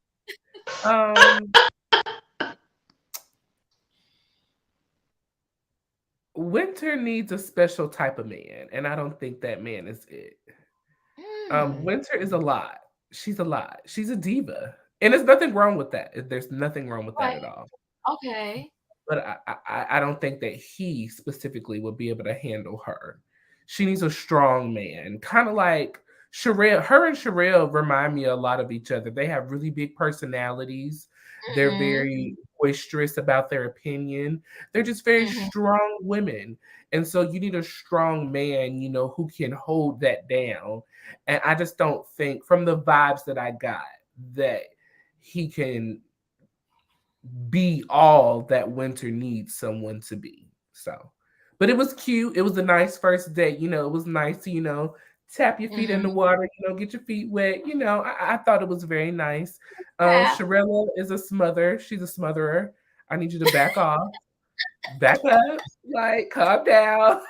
Um, Winter needs a special type of man, and I don't think that man is it. Winter is a lot. She's a lot. She's a diva, and there's nothing wrong with that. There's nothing wrong with that
Right.
at all.
Okay.
But I don't think that he specifically would be able to handle her. She needs a strong man, kind of like Sherelle. Her and Sherelle remind me a lot of each other. They have really big personalities. They're
Mm-hmm.
very boisterous about their opinion. They're just very
Mm-hmm.
strong women. And so you need a strong man, who can hold that down. And I just don't think, from the vibes that I got, that he can be all that Winter needs someone to be. So, but it was cute. It was a nice first date. It was nice to, tap your feet in the
Mm-hmm.
water, get your feet wet. I thought it was very nice.
Yeah.
Sharella is a smother. She's a smotherer. I need you to back off. Back up. Like, calm down.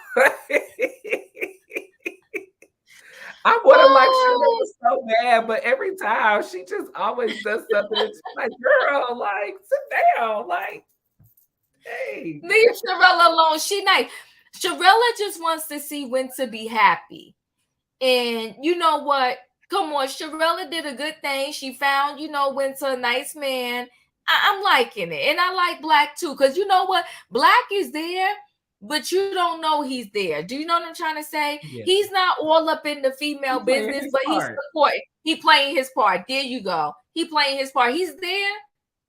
I want to like
Oh,
Sharella so bad, but every time she just always does something. It's like, girl, like, sit down. Like, hey.
leave Sharella alone. She nice. Sharella just wants to see Winter be happy. And you know what? Come on, Sharella did a good thing. She found, Winter a nice man. I'm liking it. And I like Black too. Because you know what? Black is there, but you don't know he's there. Do you know what I'm trying to say?
Yeah.
He's not all up in the female
He playing
business,
his
but he's
part.
supporting. He playing his part. There you go. He playing his part. He's there,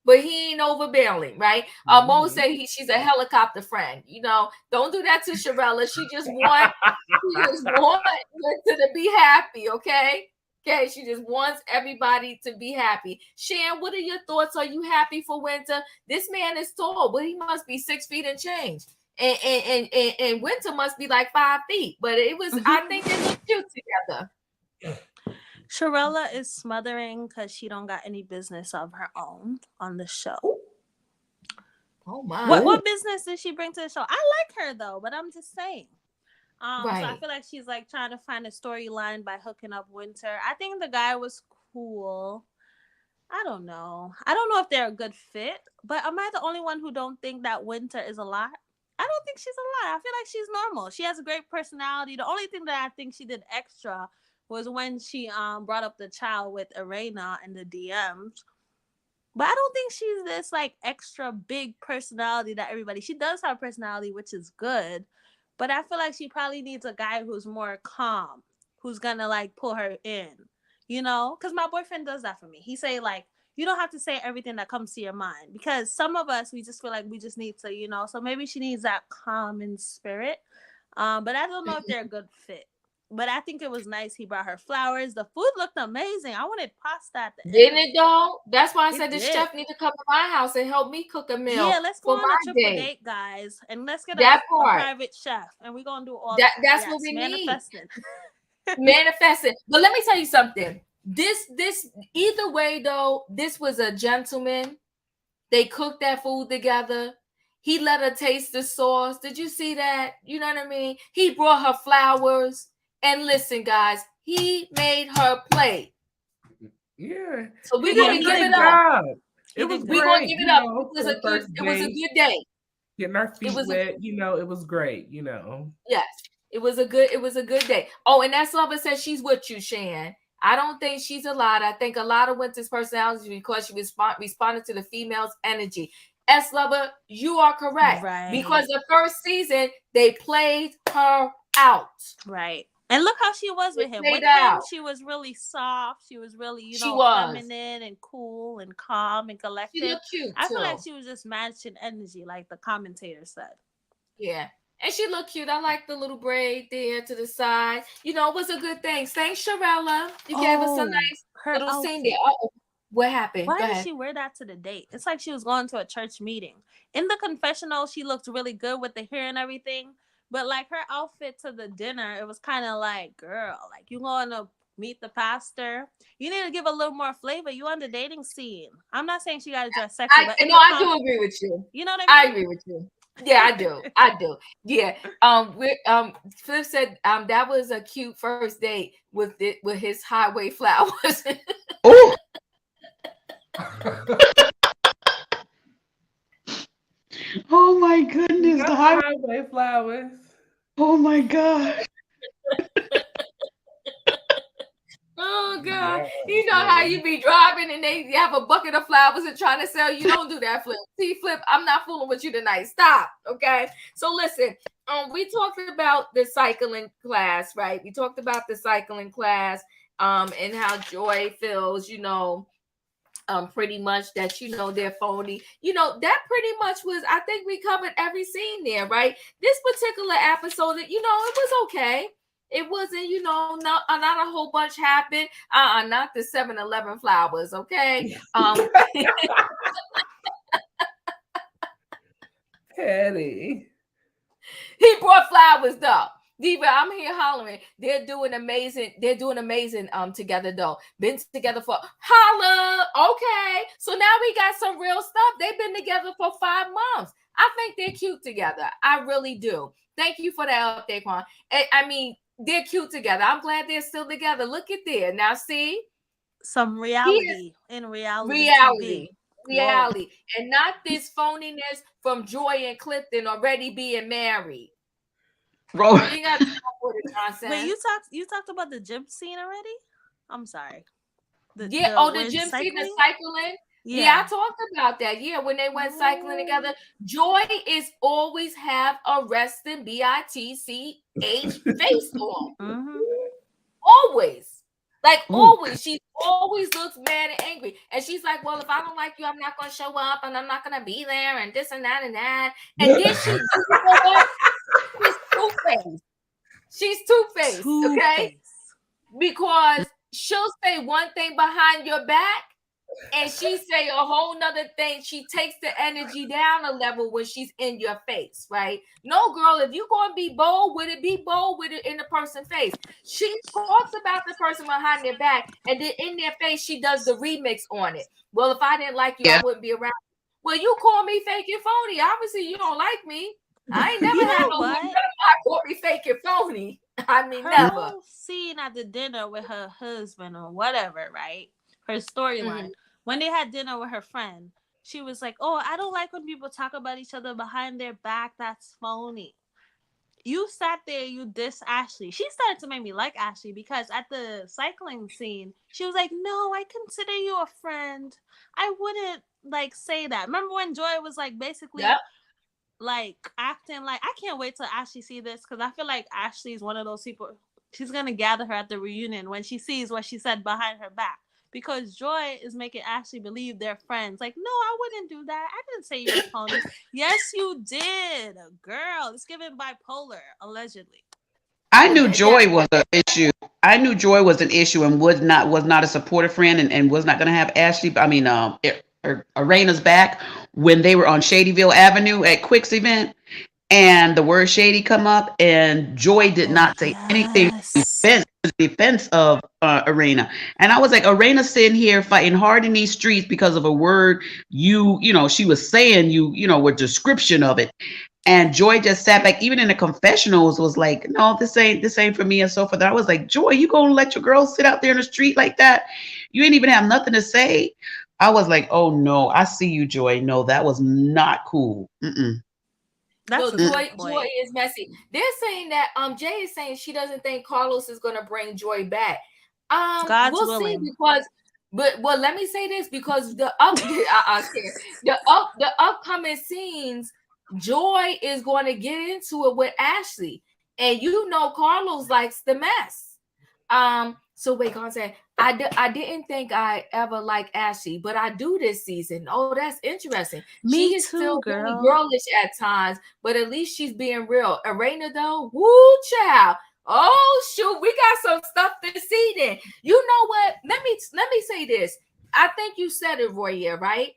but he ain't overbearing, right? Mo
Mhm.
said she's a helicopter friend. Don't do that to Sharella. She just want Winter to be happy, okay? Okay, she just wants everybody to be happy. Shan, what are your thoughts? Are you happy for Winter? This man is tall, but he must be 6 feet and change. And Winter must be like 5 feet. But I think they look cute together.
Sharella is smothering because she don't got any business of her own on the show.
Oh my.
What business did she bring to the show? I like her though, but I'm just saying.
Right.
So I feel like she's like trying to find a storyline by hooking up Winter. I think the guy was cool. I don't know. I don't know if they're a good fit, but am I the only one who don't think that Winter is a lot? I don't think she's a lot. I feel like she's normal. She has a great personality. The only thing that I think she did extra was when she brought up the child with Arena in the DMs. But I don't think she's this like extra big personality that everybody. She does have personality, which is good. But I feel like she probably needs a guy who's more calm, who's gonna like pull her in, Because my boyfriend does that for me. He say like, you don't have to say everything that comes to your mind because some of us we just feel like we just need to. So maybe she needs that calm in spirit. But I don't know if they're a good fit. But I think it was nice. He brought her flowers. The food looked amazing. I wanted pasta at the end.
Didn't it though? That's why I said the
did.
chef need to come to my house and help me cook a meal.
Yeah, let's go
for
on a
my
triple
day.
date, guys, and let's get
That
a
part.
private chef, and we're gonna do all
That's
Yes,
what we
manifesting.
Manifesting. But let me tell you something. This either way though, this was a gentleman. They cooked that food together. He let her taste the sauce. Did you see that? You know what I mean? He brought her flowers. And listen, guys, he made her plate.
Yeah.
So we're gonna give it up.
It was
We're gonna give it up. It was a good day.
Getting our feet wet, it was great,
Yes. It was a good day. Oh, and that lover says she's with you, Shan. I don't think she's a lot. I think a lot of Winter's personality because she responded to the female's energy. S lover, you are correct.
Right.
Because the first season they played her out.
Right. And look how she was with him. With him, she was really soft. She was really, feminine and cool and calm and collected.
She looked cute.
I feel like she was just matching energy, like the commentator said.
Yeah. And she looked cute. I like the little braid there to the side. It was a good thing. Thanks, Sharella. You gave us a nice little scene there. What happened?
Why did she wear that to the date? It's like she was going to a church meeting. In the confessional, she looked really good with the hair and everything. But like her outfit to the dinner, it was kind of like, girl, like you going to meet the pastor. You need to give a little more flavor. You on the dating scene. I'm not saying she got to dress sexy.
I do agree with you.
You know what I mean?
I agree with you. Yeah, I do. Yeah. Flip said that was a cute first date with his highway flowers.
Oh. Oh my goodness,
the highway flowers.
Oh my God.
Oh God. You know how you be driving and they have a bucket of flowers and trying to sell you. Don't do that, Flip. See, Flip, I'm not fooling with you tonight. Stop. Okay. So listen, we talked about the cycling class, right? We talked about the cycling class and how Joy feels, pretty much that they're phony. That pretty much was, I think we covered every scene there, right? This particular episode, it was okay. It wasn't, not a whole bunch happened. Not the 7-Eleven flowers, okay?
Petty.
He brought flowers though. Diva, I'm here hollering. They're doing amazing together though. Been together for holla. Okay. So now we got some real stuff. They've been together for 5 months. I think they're cute together. I really do. Thank you for that update, Quan. I mean, they're cute together. I'm glad they're still together. Look at there. Now see?
Some reality in reality.
Reality. And not this phoniness from Joy and Clifton already being married.
Bro.
You got
Wait, you talked about the gym scene already? I'm sorry.
The gym scene, the cycling. Yeah, I talked about that. Yeah, when they went cycling together. Joy is always have a resting BITCH face on.
Mm-hmm.
Always. Like always. She always looks mad and angry. And she's like, well, if I don't like you, I'm not going to show up and I'm not going to be there and this and that and that. And then she's two-faced. Okay? Because she'll say one thing behind your back and she say a whole nother thing. She takes the energy down a level when she's in your face, right? No, girl, if you're going to be bold with it, be bold with it in the person's face. She talks about the person behind their back, and then in their face, she does the remix on it. Well, if I didn't like you, I wouldn't be around. Well, you call me fake and phony. Obviously, you don't like me. I ain't never had no woman call me fake and phony. I mean,
her
never.
Whole scene at the dinner with her husband or whatever, right? Her storyline. When they had dinner with her friend, she was like, oh, I don't like when people talk about each other behind their back. That's phony. You sat there, you diss Ashley. She started to make me like Ashley because at the cycling scene, she was like, no, I consider you a friend. I wouldn't say that. Remember when Joy was basically acting like, I can't wait till Ashley see this because I feel like Ashley is one of those people. She's going to gather her at the reunion when she sees what she said behind her back. Because Joy is making Ashley believe they're friends. Like, no, I wouldn't do that. I didn't say you're a pony. Yes, you did. Girl, it's given bipolar, allegedly.
I
So
knew
that
Joy was an issue. I knew Joy was an issue and was not a supportive friend and was not going to have Ashley. I mean, Arena's back when they were on Shadyville Avenue at Quick's event, and the word shady come up, and Joy did
Oh
not say anything
yes.
defense of Arena. And I was like, Arena sitting here fighting hard in these streets because of a word she was saying with description of it. And Joy just sat back, even in the confessionals, was like, no, this ain't for me and so forth. I was like, Joy, you gonna let your girl sit out there in the street like that? You ain't even have nothing to say. I was like, oh no, I see you, Joy. No, that was not cool. Mm-mm.
That's
no,
a good
Joy
point.
is messy. They're saying that Jay is saying she doesn't think Carlos is gonna bring Joy back.
God's
We'll see
willing.
because but well, let me say this because the upcoming scenes, Joy is going to get into it with Ashley, and Carlos likes the mess. So wait, Conte, I didn't think I ever liked Ashley, but I do this season. Oh, that's interesting. She
Me
is
too,
still very
girl.
girlish at times, but at least she's being real. Arena though, woo child. Oh shoot, we got some stuff to see then. You know what? Let me say this. I think you said it, Roy, right?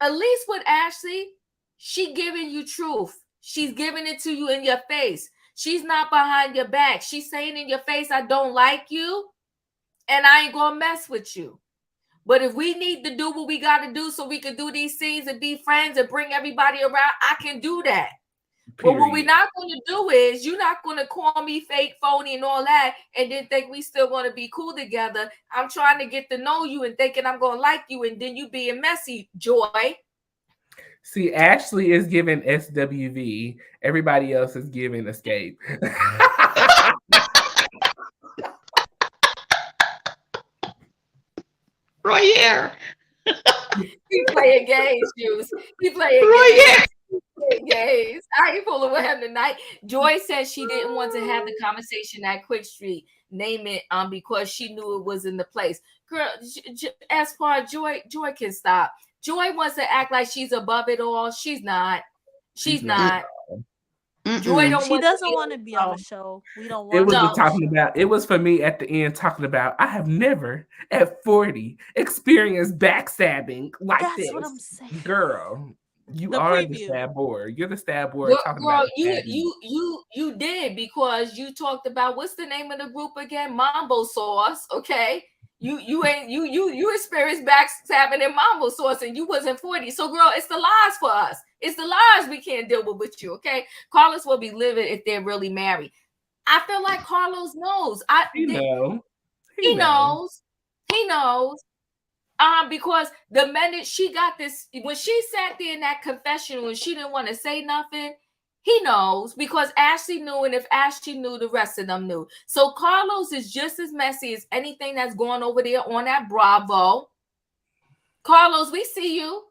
At least with Ashley, she giving you truth. She's giving it to you in your face. She's not behind your back. She's saying in your face, I don't like you and I ain't gonna mess with you. But if we need to do what we got to do so we can do these scenes and be friends and bring everybody around, I can do that. But what we're
Period.
not going to do is you're not going to call me fake, phony, and all that, and then think we still going to be cool together. I'm trying to get to know you and thinking I'm going to like you, and then you being messy, Joy.
See, Ashley is giving SWV. Everybody else is giving Escape.
Royer.
He playing games, Juice. He playing games.
Royer.
Games. I ain't fooling with him tonight. Joy said she didn't want to have the conversation at Quick Street. Name it because she knew it was in the place. Girl, as far as Joy can stop. Joy wants to act like she's above it all. She's not. She's not. Joy don't
She
want to
doesn't
be
want to be on the
on.
show. We don't
It
want
was
her
the
on
No.
the
talking
show.
about. It was for me at the end talking about. I have never at 40 experienced backstabbing like
That's
this,
what I'm saying.
girl. You
The
are the
preview.
stab board. You're the stab board talking about
Girl,
stabby.
you did because you talked about what's the name of the group again? Mambo Sauce. Okay, you ain't you experienced backstabbing and Mambo Sauce, and you wasn't 40. So, girl, it's the lies for us. It's the lies we can't deal with you. Okay, Carlos will be livid if they're really married. I feel like Carlos knows.
He know. He
He
know.
knows. He knows. Because the minute she got this, when she sat there in that confessional and she didn't want to say nothing, he knows because Ashley knew, and if Ashley knew, the rest of them knew. So Carlos is just as messy as anything that's going over there on that Bravo. Carlos, we see you.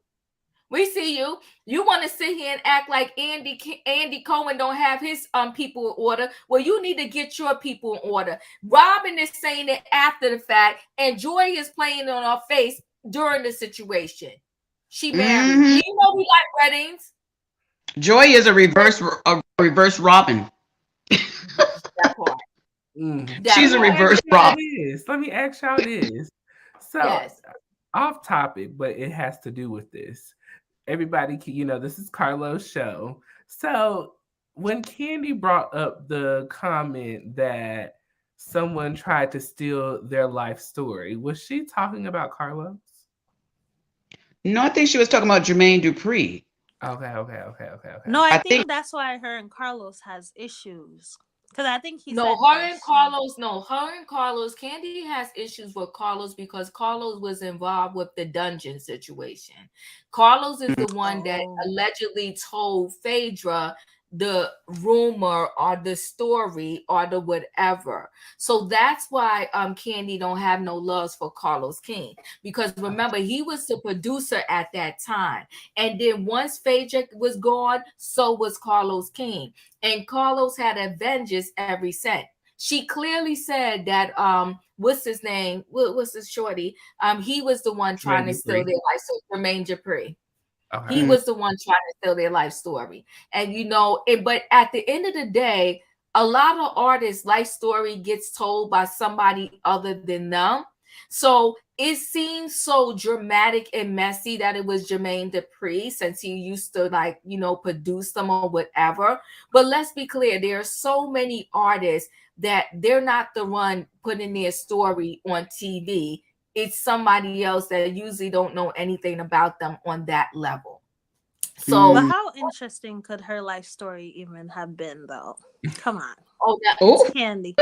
We see you. You want to sit here and act like Andy Cohen don't have his people in order. Well, you need to get your people in order. Robin is saying it after the fact, and Joy is playing on her face during the situation. She married.
Mm-hmm.
You know we like weddings.
Joy is a reverse Robin.
That part.
She's a
Let me
That
ask
reverse
y'all
Robin.
this. Let me ask y'all this. So,
yes.
off topic, but it has to do with this. Everybody, this is Carlos' show. So, when Candy brought up the comment that someone tried to steal their life story, was she talking about Carlos?
No, I think she was talking about Jermaine Dupri.
Okay.
No, I
I
think
think
that's why her and Carlos has issues. Because I think he
No,
said
her
that
and Carlos. No, her and Carlos. Candy has issues with Carlos because Carlos was involved with the dungeon situation. Carlos is the one that allegedly told Phaedra the rumor or the story or the whatever. So that's why Candy don't have no loves for Carlos King because remember he was the producer at that time, and then once Phaedra was gone, so was Carlos King. And Carlos had a vengeance every cent. She clearly said that what's his name? What's this shorty? He was the one trying to steal their life. So Jermaine Dupri.
Okay.
He was the one trying to steal their life story. And but at the end of the day, a lot of artists' life story gets told by somebody other than them. So it seems so dramatic and messy that it was Jermaine Dupri, since he used to, like, produce them or whatever. But let's be clear, there are so many artists that they're not the one putting their story on TV. It's somebody else that usually don't know anything about them on that level. So,
but how interesting could her life story even have been, though? Come on.
oh,
It's Candy.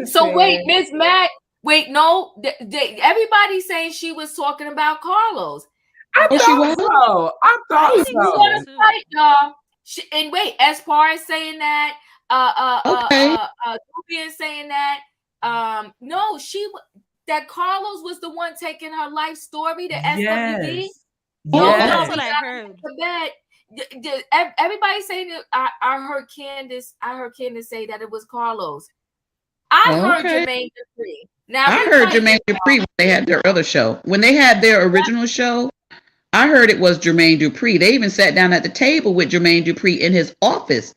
So wait, Miss Mac. Wait, no. Everybody's saying she was talking about Carlos.
I thought so. I thought so.
Right, y'all. And wait, Espar is saying that. Ruby is saying that. No, that Carlos was the one taking her life story to SWV.
That's what I heard.
Everybody's saying that. I heard Candace say that it was Carlos. I heard Jermaine Dupri. Now
I heard Jermaine Dupri when they had their other show. When they had their original show, I heard it was Jermaine Dupri. They even sat down at the table with Jermaine Dupri in his office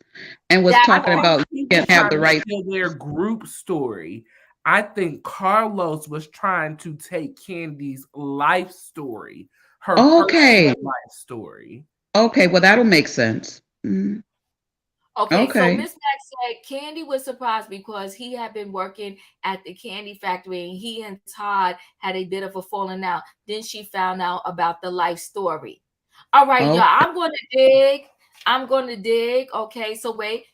and was talking about you can't have the right
to their group story. I think Carlos was trying to take Candy's life story, her personal life story.
Okay, well that'll make sense. Mm-hmm.
Okay, so Miss Mac said Candy was surprised because he had been working at the candy factory and he and Todd had a bit of a falling out. Then she found out about the life story. All right, y'all, I'm going to dig. Okay, so wait.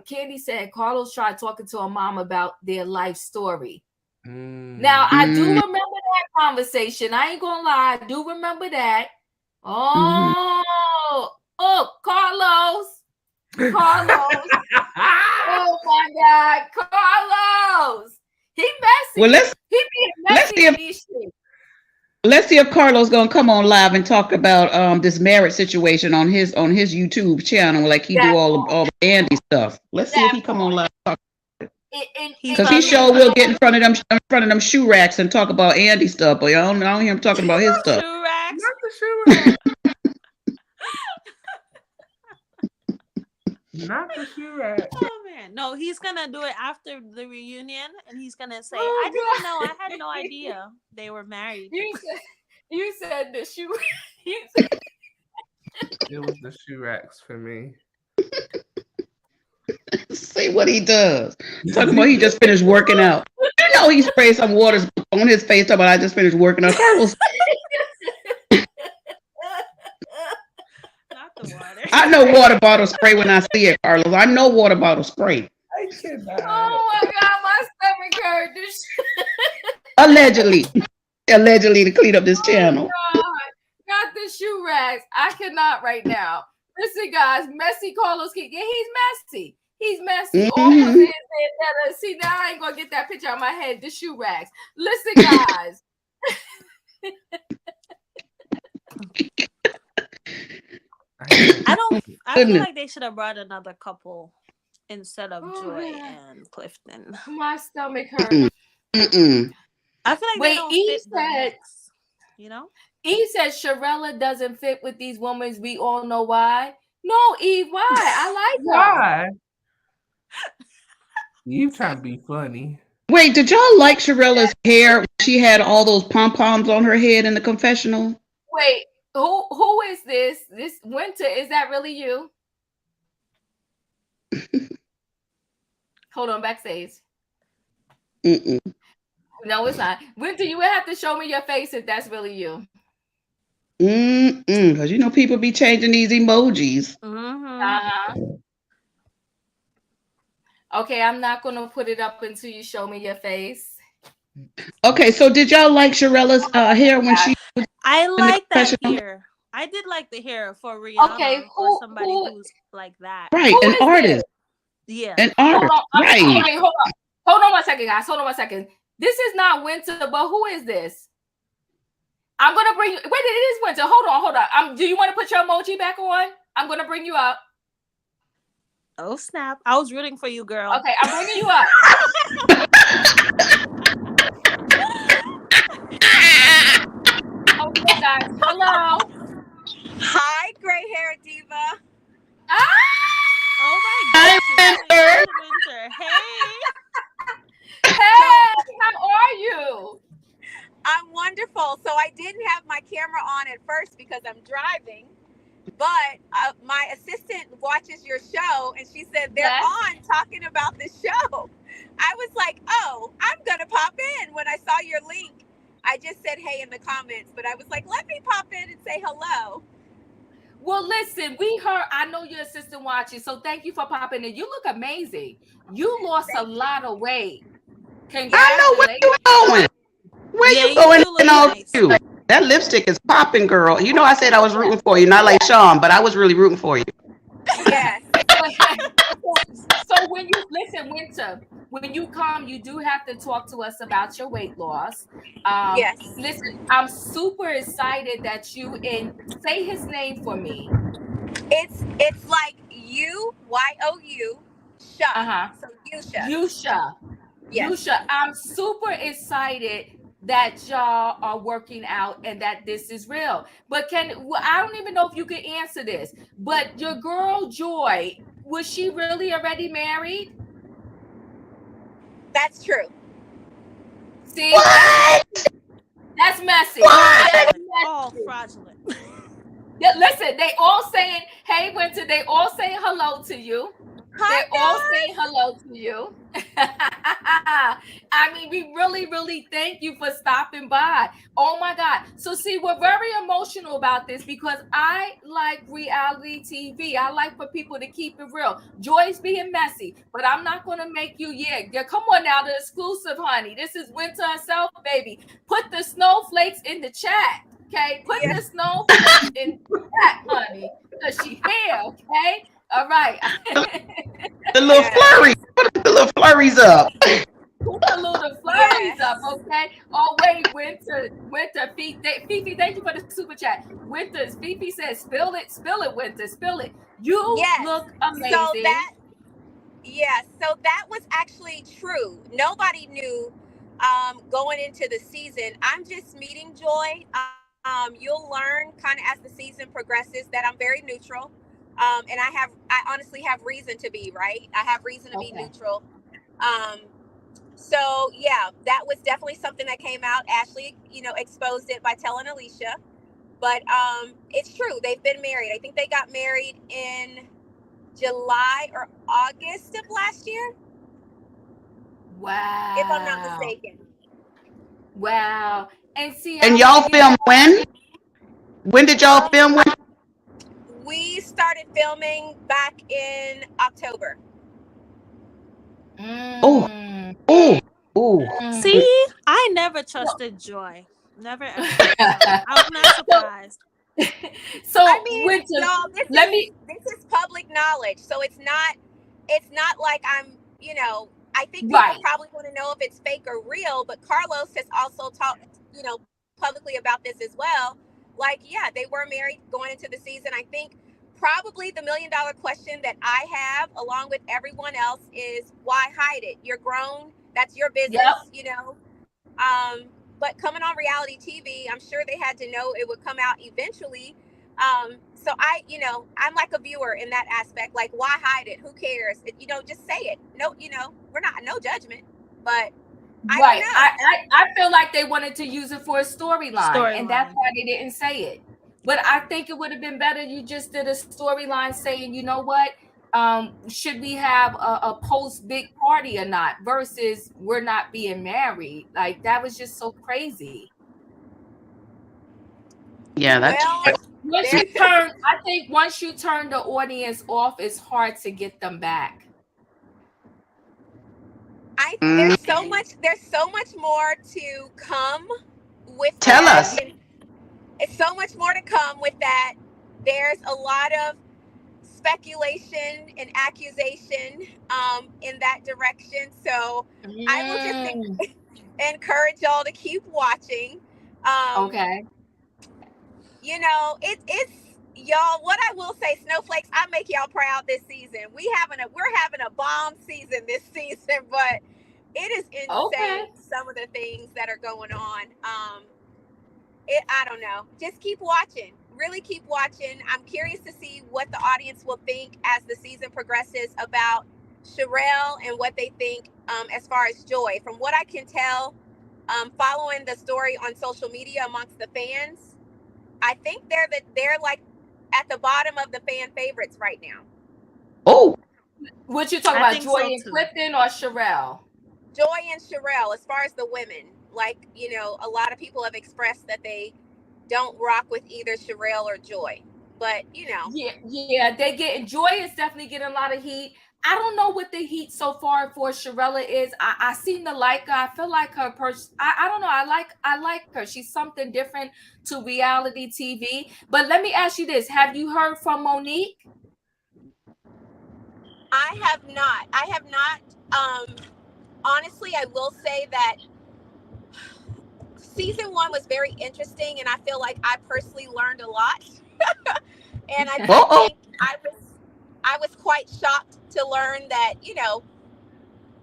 Candy said Carlos tried talking to her mom about their life story. Now, I do remember that conversation. I ain't going to lie. I do remember that. Oh, Carlos. Oh my God, Carlos! He messy.
Well, let's see if Carlos gonna come on live and talk about this marriage situation on his YouTube channel, like he do all the Andy stuff. Let's see if he come on live and talk. Because he sure will get in front of them shoe racks and talk about Andy stuff, but I don't hear him talking about his stuff.
Shoe racks.
Not the shoe racks. Not the shoe rack.
Oh man, no, he's gonna do it after the reunion, and he's gonna say, "I didn't know. I had no idea they were married."
You said the shoe.
It was the shoe racks for me.
See what he does. Talking about he just finished working out. You know he sprayed some water on his face. Talking about I just finished working out. Carlos. I know water bottle spray when I see it, Carlos. I know water bottle spray.
I cannot.
Oh my God, my stomach hurt.
Allegedly to clean up this channel.
God. Not the shoe racks. I cannot right now. Listen, guys, messy Carlos. Yeah, he's messy. He's messy. All I'm saying is see, now I ain't gonna get that picture out of my head. The shoe racks. Listen, guys.
I feel like they should have brought another couple instead of Joy and Clifton.
My stomach hurt.
I feel like they don't fit the mix, you know?
Eve said Sharella doesn't fit with these women. We all know why. No, Eve, why? I like
why. Eve trying to be funny.
Wait, did y'all like Sharella's hair? She had all those pom-poms on her head in the confessional.
Wait. Who is this? This Winter, is that really you? Hold on, backstage. No, it's not. Winter, you would have to show me your face if that's really you.
Because you know people be changing these emojis.
Okay, I'm not gonna put it up until you show me your face.
Okay, so did y'all like Sharella's hair when she?
I like that hair. I did like the hair for Rihanna. Okay, or somebody who's like that.
Right, an artist.
Yeah,
an artist. Right.
Okay, hold on 1 second, guys. Hold on 1 second. This is not Winter, but who is this? I'm gonna bring you. Wait, it is Winter. Hold on. Do you want to put your emoji back on? I'm gonna bring you up.
Oh snap! I was rooting for you, girl.
Okay, I'm bringing you up. Hello, guys. Hello.
Hi, gray hair diva.
Ah!
Oh my
Hi,
goodness.
Winter.
Winter. Hey.
Hey, how are you?
I'm wonderful. So I didn't have my camera on at first because I'm driving, but my assistant watches your show and she said they're
Yes.
on talking about the show. I was like, oh, I'm going to pop in. When I saw your link, I just said hey in the comments, but I was like, let me pop in and say hello.
Well, listen, we heard, I know your assistant watching, so thank you for popping in. You look amazing. You lost a lot of weight.
I know where
Congratulations.
you going. Where
Yeah,
you
you
going
do look
in all
nice.
you? That lipstick is popping, girl. You know I said I was rooting for you, not like Sean, but I was really rooting for you.
Yes.
So when you listen, Winter, when you come, you do have to talk to us about your weight loss.
Yes.
Listen, I'm super excited that you and say his name for me.
It's like You, Sha.
Uh-huh.
So Yusha.
Yusha.
Yes.
Yusha, I'm super excited that y'all are working out and that this is real. But I don't even know if you can answer this, but your girl Joy, was she really already married?
That's true.
See, that's
What?
messy. That's messy.
What?
That's
All
messy.
fraudulent.
Yeah, listen, they all saying, hey, Winter, they all saying hello to you.
Hi,
They're all saying
guys.
hello to you. I mean, we really, really thank you for stopping by. Oh my God. So, see, we're very emotional about this because I like reality TV. I like for people to keep it real. Joy's being messy, but I'm not going to make you, come on now, the exclusive, honey. This is Winter herself, baby. Put the snowflakes in the chat. Okay, put
Yes.
the snowflakes in the chat, honey, because she here, okay? All right.
The little
Yes.
flurry. Put the little flurries up.
Put the little flurries
Yes.
up, okay? Oh, wait, Winter, Fifi, thank you for the super chat. Winter's Fifi says, spill it, Winter, spill it. You
Yes.
look
So
amazing.
so that was actually true. Nobody knew going into the season. I'm just meeting Joy. You'll learn kind of as the season progresses that I'm very neutral. And I honestly have reason to be, right? I have reason to be
Okay.
neutral. So yeah, that was definitely something that came out. Ashley, exposed it by telling Alicia. But it's true. They've been married. I think they got married in July or August of last year,
Wow.
if I'm not mistaken.
Wow. And see,
And y'all film when? When did y'all film when?
We started filming back in October.
Oh, oh, oh.
See, I never trusted Joy. Never ever. So I'm not surprised.
So,
I mean,
Winter,
y'all, this is public knowledge, so it's not like I'm, I think people
right.
probably want to know if it's fake or real, but Carlos has also talked, publicly about this as well. Like, yeah, they were married going into the season. I think probably the $1 million question that I have, along with everyone else, is why hide it? You're grown. That's your business, But coming on reality TV, I'm sure they had to know it would come out eventually. So I'm like a viewer in that aspect. Like, why hide it? Who cares? Just say it. No, we're not, no judgment, but I don't know.
I feel like they wanted to use it for a storyline, and that's why they didn't say it. But I think it would have been better you just did a storyline saying, you know what, should we have a post big party or not, versus we're not being married. Like, that was just so crazy.
Yeah, that's
I think once you turn the audience off, it's hard to get them back.
There's so much more to come with
Tell
that.
us.
It's so much more to come with that. There's a lot of speculation and accusation in that direction. So I will just encourage y'all to keep watching.
Okay.
It's y'all. What I will say, Snowflakes, I make y'all proud this season. We're having a bomb season this season, but it is insane some of the things that are going on. I don't know. Just keep watching. Really keep watching. I'm curious to see what the audience will think as the season progresses about Sherelle and what they think as far as Joy. From what I can tell, following the story on social media amongst the fans, I think they're like at the bottom of the fan favorites right now.
Oh,
What you talking
I
about,
think
Joy
so
and
too.
Clifton or Sherelle?
Joy and Sherelle, as far as the women, like, a lot of people have expressed that they don't rock with either Sherelle or Joy. But,
Yeah, they get Joy is definitely getting a lot of heat. I don't know what the heat so far for Sherella is. I seem to like her. I feel like her person. I don't know. I like her. She's something different to reality TV. But let me ask you this: have you heard from Monique?
I have not. I have not. Honestly, I will say that season one was very interesting, and I feel like I personally learned a lot. And I
uh-oh.
think I was quite shocked to learn that,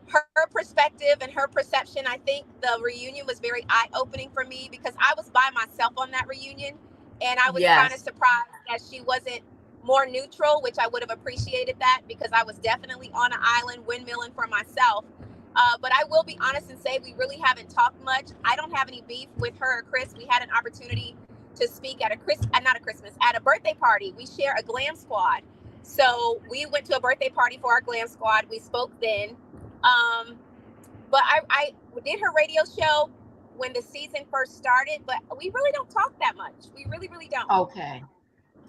her perspective and her perception. I think the reunion was very eye opening for me because I was by myself on that reunion, and I was kind of
Yes.
surprised that she wasn't more neutral, which I would have appreciated that because I was definitely on an island windmilling for myself. But I will be honest and say we really haven't talked much. I don't have any beef with her or Chris. We had an opportunity to speak at at a birthday party. We share a glam squad. So we went to a birthday party for our glam squad. We spoke then. Um, but I did her radio show when the season first started, but we really don't talk that much. We really, really don't.
Okay.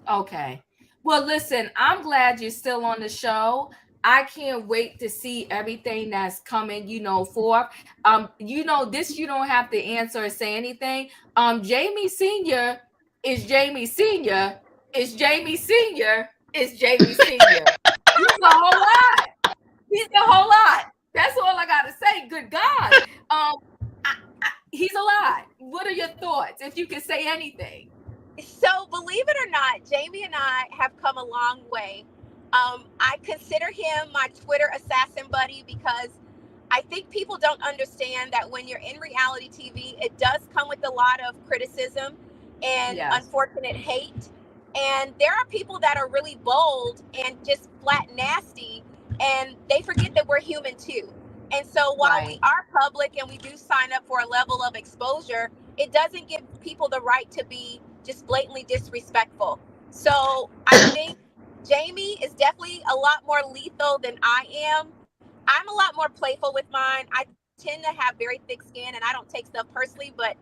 Okay. Well, listen, I'm glad you're still on the show. I can't wait to see everything that's coming, forth. This you don't have to answer or say anything. Jamie Sr. is Jamie Sr. is Jamie Sr. is Jamie Sr. He's a whole lot. He's a whole lot. That's all I gotta say. Good God. He's a lot. What are your thoughts? If you can say anything.
So, believe it or not, Jamie and I have come a long way. I consider him my Twitter assassin buddy because I think people don't understand that when you're in reality TV, it does come with a lot of criticism and
Yes.
unfortunate hate. And there are people that are really bold and just flat nasty, and they forget that we're human too. And so while we
Right.
are public and we do sign up for a level of exposure, it doesn't give people the right to be just blatantly disrespectful. So I think Jamie is definitely a lot more lethal than I am. I'm a lot more playful with mine. I tend to have very thick skin and I don't take stuff personally, but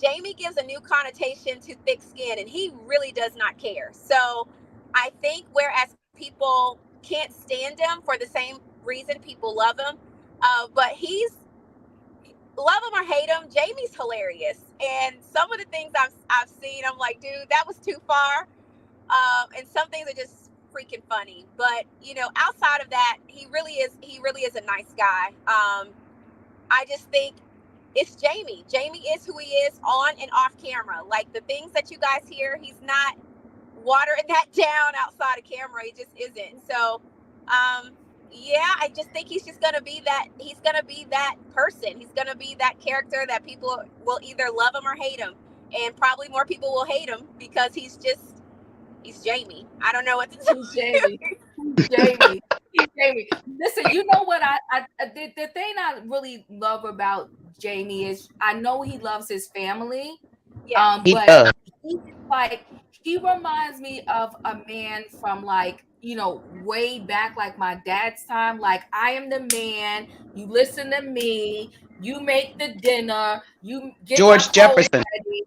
Jamie gives a new connotation to thick skin and he really does not care. So I think whereas people can't stand him for the same reason people love him, but he's love him or hate him, Jamie's hilarious. And some of the things I've seen, I'm like, dude, that was too far. And some things are just freaking funny. But outside of that, he really is a nice guy. I just think it's Jamie. Jamie is who he is on and off camera. Like the things that you guys hear, he's not watering that down outside of camera. He just isn't. So, yeah, I just think he's just gonna be that. He's gonna be that person. He's gonna be that character that people will either love him or hate him, and probably more people will hate him because he's Jamie. I don't know what to tell
He's
you.
Jamie. He's Jamie. He's Jamie. Listen, you know what the thing I really love about Jamie is I know he loves his family.
Yeah.
He
But
does.
he's like he reminds me of a man from like, way back like my dad's time. Like I am the man, you listen to me, you make the dinner, you get my
George
clothes
Jefferson.
ready.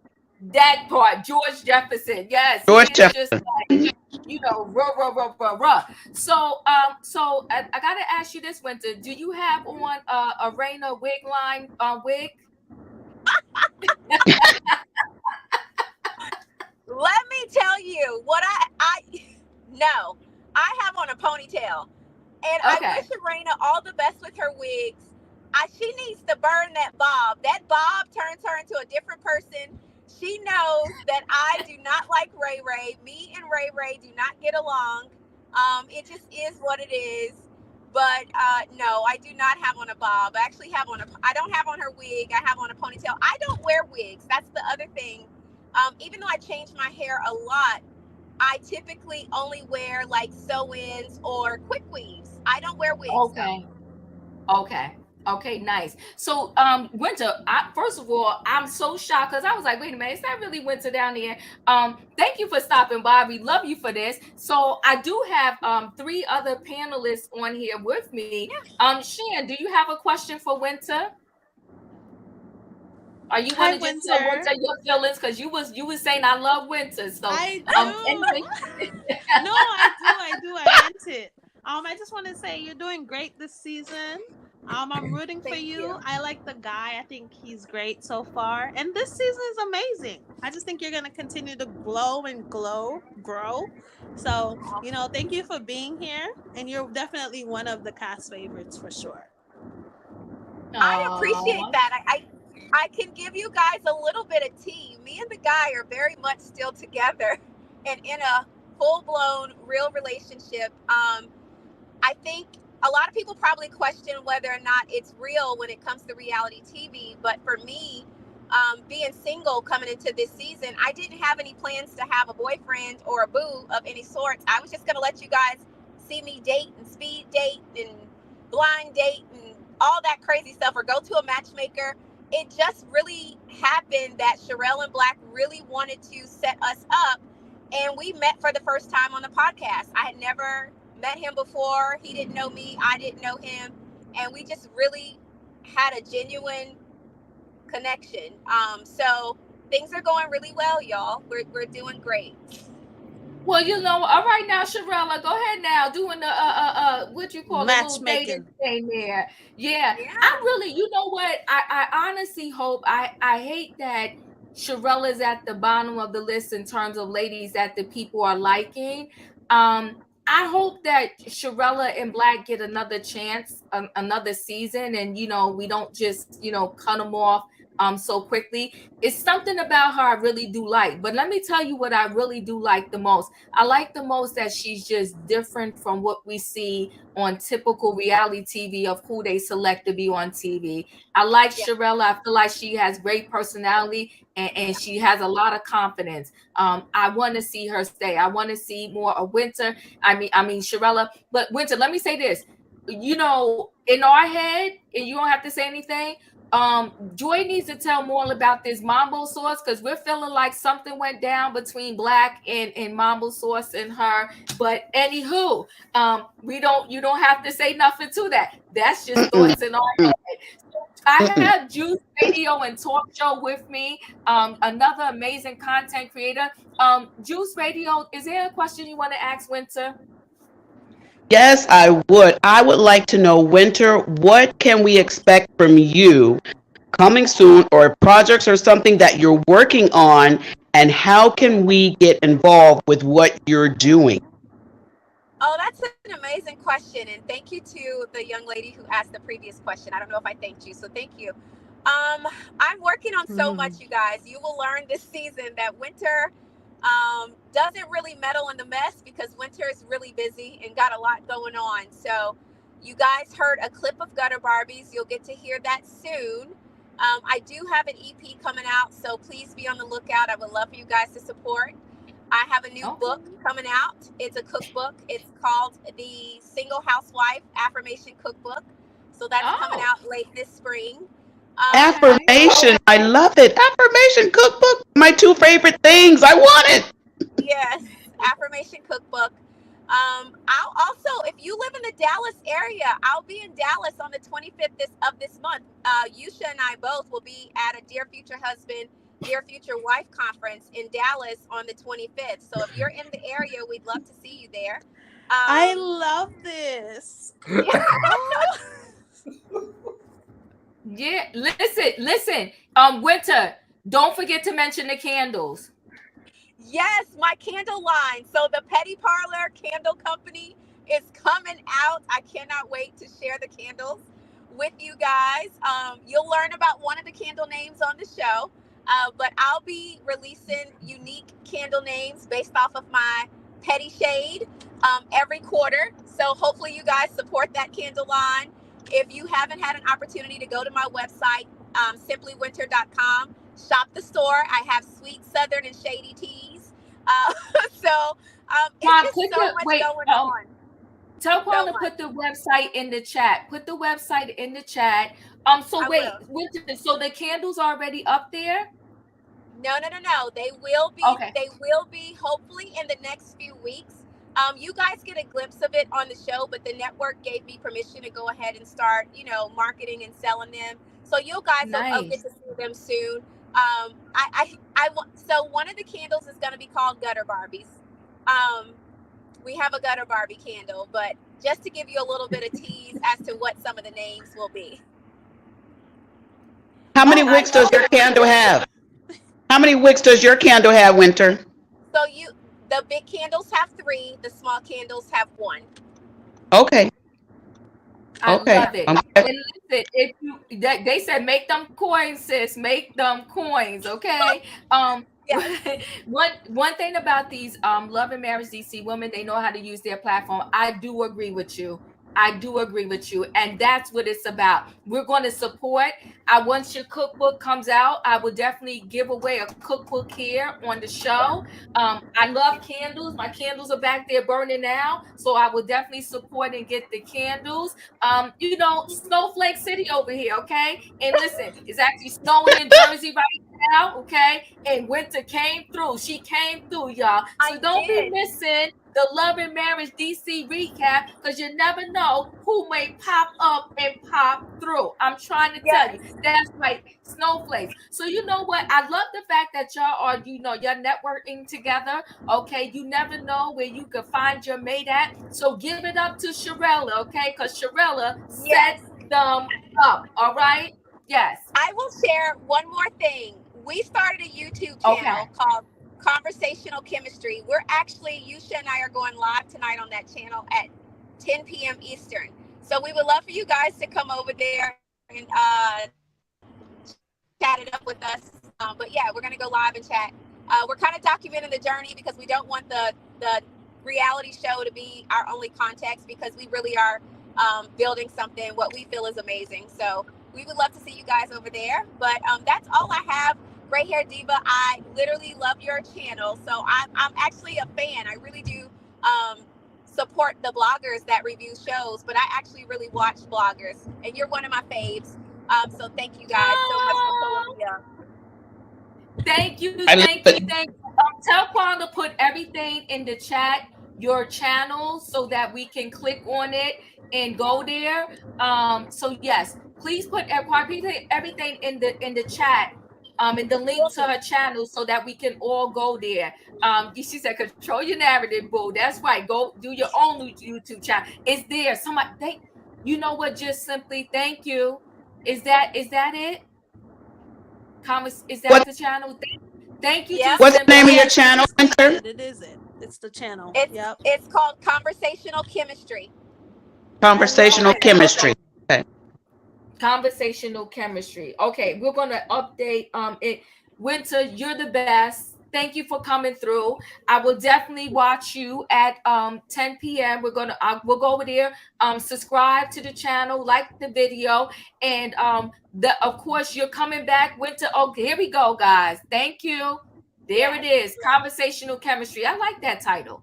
That part, George Jefferson. Yes, he
George
is just
Jefferson.
like, rah, rah, rah, rah, rah. So I gotta ask you this, Winter. Do you have on a Raina wig line wig?
Let me tell you what I no. I have on a ponytail. And I
Okay.
wish Arena all the best with her wigs. She needs to burn that bob. That bob turns her into a different person. She knows that I do not like Ray Ray. Me and Ray Ray do not get along. It just is what it is. But no, I do not have on a bob. I don't have on her wig. I have on a ponytail. I don't wear wigs. That's the other thing Even though I change my hair a lot, I typically only wear like sew-ins or quick weaves. I don't wear wigs though.
Okay. Okay. Okay, nice. So, Winter, first of all, I'm so shocked because I was like, wait a minute, is that really Winter down there? Thank you for stopping by. We love you for this. So I do have three other panelists on here with me. Shan, do you have a question for Winter? Or you want
Hi,
to just tell
Winter.
Winter your feelings? Because you was saying I love Winter. So
I
anything.
do. No, I do. I do. I meant it. I just want to say you're doing great this season. I'm rooting for
Thank
you.
you.
I like the guy. I think he's great so far. And this season is amazing. I just think you're gonna continue to glow and grow. So, thank you for being here. And you're definitely one of the cast favorites for sure.
I appreciate
Oh,
that. I can give you guys a little bit of tea. Me and the guy are very much still together and in a full blown real relationship. I think a lot of people probably question whether or not it's real when it comes to reality TV. But for me, being single coming into this season, I didn't have any plans to have a boyfriend or a boo of any sorts. I was just going to let you guys see me date and speed date and blind date and all that crazy stuff, or go to a matchmaker. It just really happened that Sherelle and Black really wanted to set us up, and we met for the first time on the podcast. I had never met him before. He didn't know me. I didn't know him. And we just really had a genuine connection. So things are going really well, y'all. We're doing great.
well, all right now, Sharella, go ahead now, doing the what you call a little dating
Matchmaking.
thing there. Yeah, I
Yeah.
really, you know what? I honestly hope. I hate that Sharella's at the bottom of the list in terms of ladies that the people are liking. I hope that Sharella and Black get another chance, another season, and we don't just cut them off so quickly. It's something about her I really do like. But let me tell you what I really do like the most. I like the most that she's just different from what we see on typical reality TV of who they select to be on TV. I like
Yeah.
Sharella. I feel like she has great personality and she has a lot of confidence. I want to see her stay. I want to see more of Winter. I mean Sharella. But Winter, let me say this. In our head, and you don't have to say anything. Joy needs to tell more about this Mambo Sauce because we're feeling like something went down between Black and Mambo Sauce and her. But anywho, you don't have to say nothing to that. That's just
Mm-mm.
thoughts in our head. I
Mm-mm.
have Juice Radio and Talk Show with me, another amazing content creator. Juice Radio, is there a question you want to ask Winter?
Yes, I would. I would like to know, Winter, what can we expect from you coming soon, or projects or something that you're working on, and how can we get involved with what you're doing?
Oh, that's an amazing question. And thank you to the young lady who asked the previous question. I don't know if I thanked you, so thank you. I'm working on so
Mhm.
much, you guys. You will learn this season that Winter doesn't really meddle in the mess because Winter is really busy and got a lot going on. So, you guys heard a clip of Gutter Barbies. You'll get to hear that soon. I do have an EP coming out, so please be on the lookout. I would love for you guys to support. I have a new
Okay.
book coming out. It's a cookbook. It's called the Single Housewife Affirmation Cookbook. So that's coming
Oh,
out late this spring.
okay.
Affirmation. I love it. Affirmation cookbook. My two favorite things. I want it.
Yes, Affirmation Cookbook. I'll also, if you live in the Dallas area, I'll be in Dallas on the 25th of this month. Yusha and I both will be at a Dear Future Husband, Dear Future Wife conference in Dallas on the 25th. So if you're in the area, we'd love to see you there.
I
Um,
love this.
yeah.
Oh,
Yeah, listen. Winter, don't forget to mention the candles.
Yes, my candle line. So the Petty Parlor Candle Company is coming out. I cannot wait to share the candles with you guys. You'll learn about one of the candle names on the show, but I'll be releasing unique candle names based off of my Petty shade every quarter. So hopefully you guys support that candle line. If you haven't had an opportunity to go to my website, simplywinter.com, shop the store. I have sweet Southern and shady teas. Uh, so it's
Mom,
just
put
so
the
much
wait.
going on.
Tell Paul
So
to
much.
put the website in the chat. Put the website in the chat. So
I
wait,
will.
so the candles already up there?
No, no, no, no. They will be.
Okay,
They will be. Hopefully, in the next few weeks. You guys get a glimpse of it on the show, but the network gave me permission to go ahead and start, marketing and selling them. So you guys will get
nice.
to see them soon. I want. So one of the candles is going to be called Gutter Barbies. Um, we have a Gutter Barbie candle, but just to give you a little bit of tease as to what some of the names will be.
How many
I
wicks does
love
your candle have? How many wicks does your candle have, Winter?
So the big candles have three. The small candles have one.
Okay.
I
Okay.
love it. And listen, if you they said make them coins, sis, make them coins, okay?
Yes.
One thing about these Love and Marriage DC women, they know how to use their platform. I do agree with you. I do agree with you. And that's what it's about. We're going to support. Once your cookbook comes out, I will definitely give away a cookbook here on the show. I love candles. My candles are back there burning now. So I will definitely support and get the candles. Snowflake City over here, okay? And listen, it's actually snowing in Jersey right now, okay? And winter came through. She came through, y'all.
I
So don't be
did.
missing the Love and Marriage DC recap because you never know who may pop up and pop through. I'm trying to tell
Yes.
you. That's right, snowflakes. So you know what? I love the fact that y'all are, you're networking together. Okay, you never know where you can find your mate at. So give it up to Sharella, okay? Because Sharella set
Yes.
them up. All right. Yes.
I will share one more thing. We started a YouTube
Okay.
channel called Conversational Chemistry. We're actually, Yusha and I are going live tonight on that channel at 10 p.m. Eastern. So we would love for you guys to come over there and chat it up with us. But yeah, we're going to go live and chat. We're kind of documenting the journey because we don't want the reality show to be our only context because we really are building something what we feel is amazing. So we would love to see you guys over there. But that's all I have. Gray Hair Diva, I literally love your channel. So I'm actually a fan. I really do support the bloggers that review shows, but I actually really watch bloggers. And you're one of my faves. So thank you guys so much for pulling me up.
Thank you,
I love
thank you,
it.
thank you. Tell Quan to put everything in the chat, your channel, so that we can click on it and go there. So yes, please put everything in the chat. And the link to her channel so that we can all go there. She said, "Control your narrative, boo." That's right. Go do your own YouTube channel. It's there. You know what? Just simply thank you. Is that it? Is that
What,
the channel? Thank you.
Yep.
Just
what's the name of
simply.
your
Yes, you
channel,
just
Winter?
stated it is it. It's the channel.
It's
Yep.
it's called Conversational Chemistry.
I love
Conversational
it.
Okay.
chemistry. Okay.
Conversational chemistry. Okay, we're gonna update it. Winter, you're the best. Thank you for coming through. I will definitely watch you at 10 p.m. We'll go over there, subscribe to the channel, like the video, and of course you're coming back. Winter. Okay, here we go, guys. Thank you. There it is. Conversational chemistry. I like that title.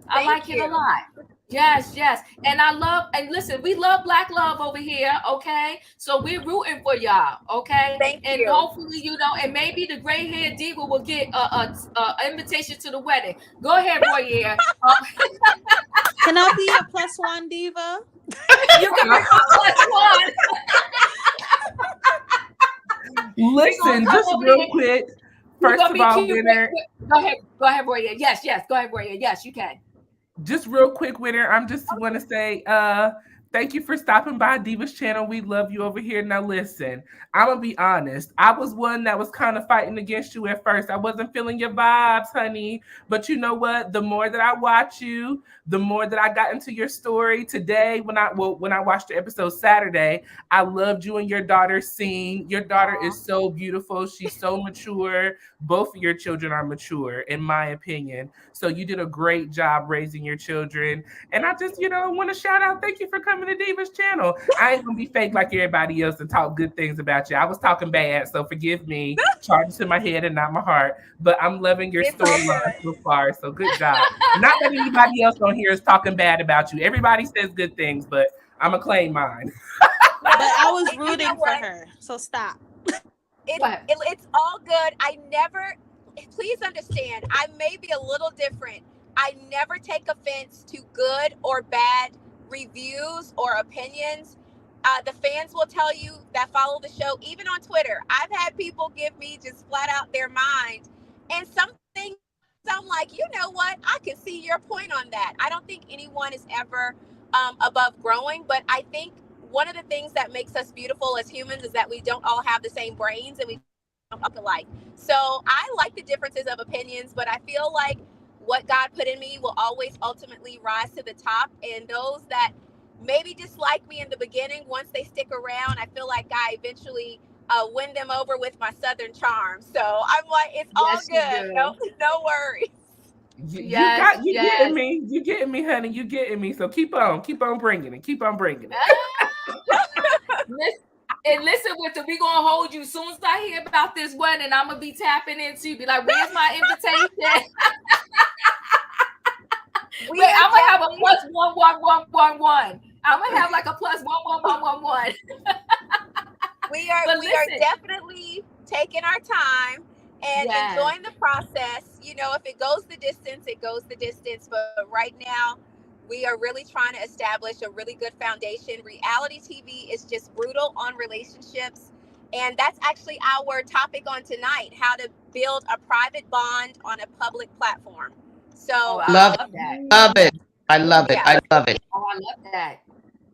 I
Thank
like it a
you.
lot. Yes. And listen, we love Black love over here, okay? So we're rooting for y'all, okay?
Thank
And
you.
hopefully, and maybe the gray haired diva will get a invitation to the wedding. Go ahead, Royer.
Can I be a +1 diva?
You can be my +1.
Listen, just real quick. First of all, Winter.
Go ahead, Royer. Yes. Go ahead, Royer. Yes, you can.
Just real quick, Winter. I'm just want to say, thank you for stopping by Diva's channel. We love you over here. Now listen, I'm gonna be honest. I was one that was kind of fighting against you at first. I wasn't feeling your vibes, honey. But you know what? The more that I watch you, the more that I got into your story today. When I watched the episode Saturday, I loved you and your daughter's scene. Your daughter is so beautiful. She's so mature. Both of your children are mature, in my opinion. So you did a great job raising your children. And I just, want to shout out, thank you for coming to the Divas channel. I ain't gonna be fake like everybody else and talk good things about you. I was talking bad, so forgive me. Charge it to my head and not my heart. But I'm loving your
It's all
storyline
good.
so far. So good job. Not that anybody else on here is talking bad about you. Everybody says good things, but I'm gonna claim mine.
But I was
And you
rooting
know
for
what?
her. So stop.
What?
It's all good. I never, please understand, I may be a little different. I never take offense to good or bad reviews or opinions. The fans will tell you that follow the show, even on Twitter. I've had people give me just flat out their mind. And some things I'm like, you know what? I can see your point on that. I don't think anyone is ever above growing, but I think one of the things that makes us beautiful as humans is that we don't all have the same brains and we don't look alike. So I like the differences of opinions, but I feel like what God put in me will always ultimately rise to the top. And those that maybe dislike me in the beginning, once they stick around, I feel like I eventually win them over with my Southern charm. So I'm like, it's all
Yes, you
good.
do.
No, no worries.
Yes,
You
yes.
getting me. You getting me, honey. You getting me. So keep on bringing it. Keep on bringing it.
Listen, and listen, Winter, we gonna hold you. As soon as I hear about this wedding, I'm gonna be tapping into you. Be like, where's my invitation?
We
Wait,
are
I'm gonna have a
definitely
plus 11111. I'm gonna have like a plus 11111. But
we are
listen,
definitely taking our time and
yes,
enjoying the process. You know, if it goes the distance, it goes the distance. But right now, we are really trying to establish a really good foundation. Reality TV is just brutal on relationships. And that's actually our topic on tonight: how to build a private bond on a public platform.
oh,
So,
I
Love
love that.
it. Love it. I love it.
yeah,
I love it.
Oh, I love that.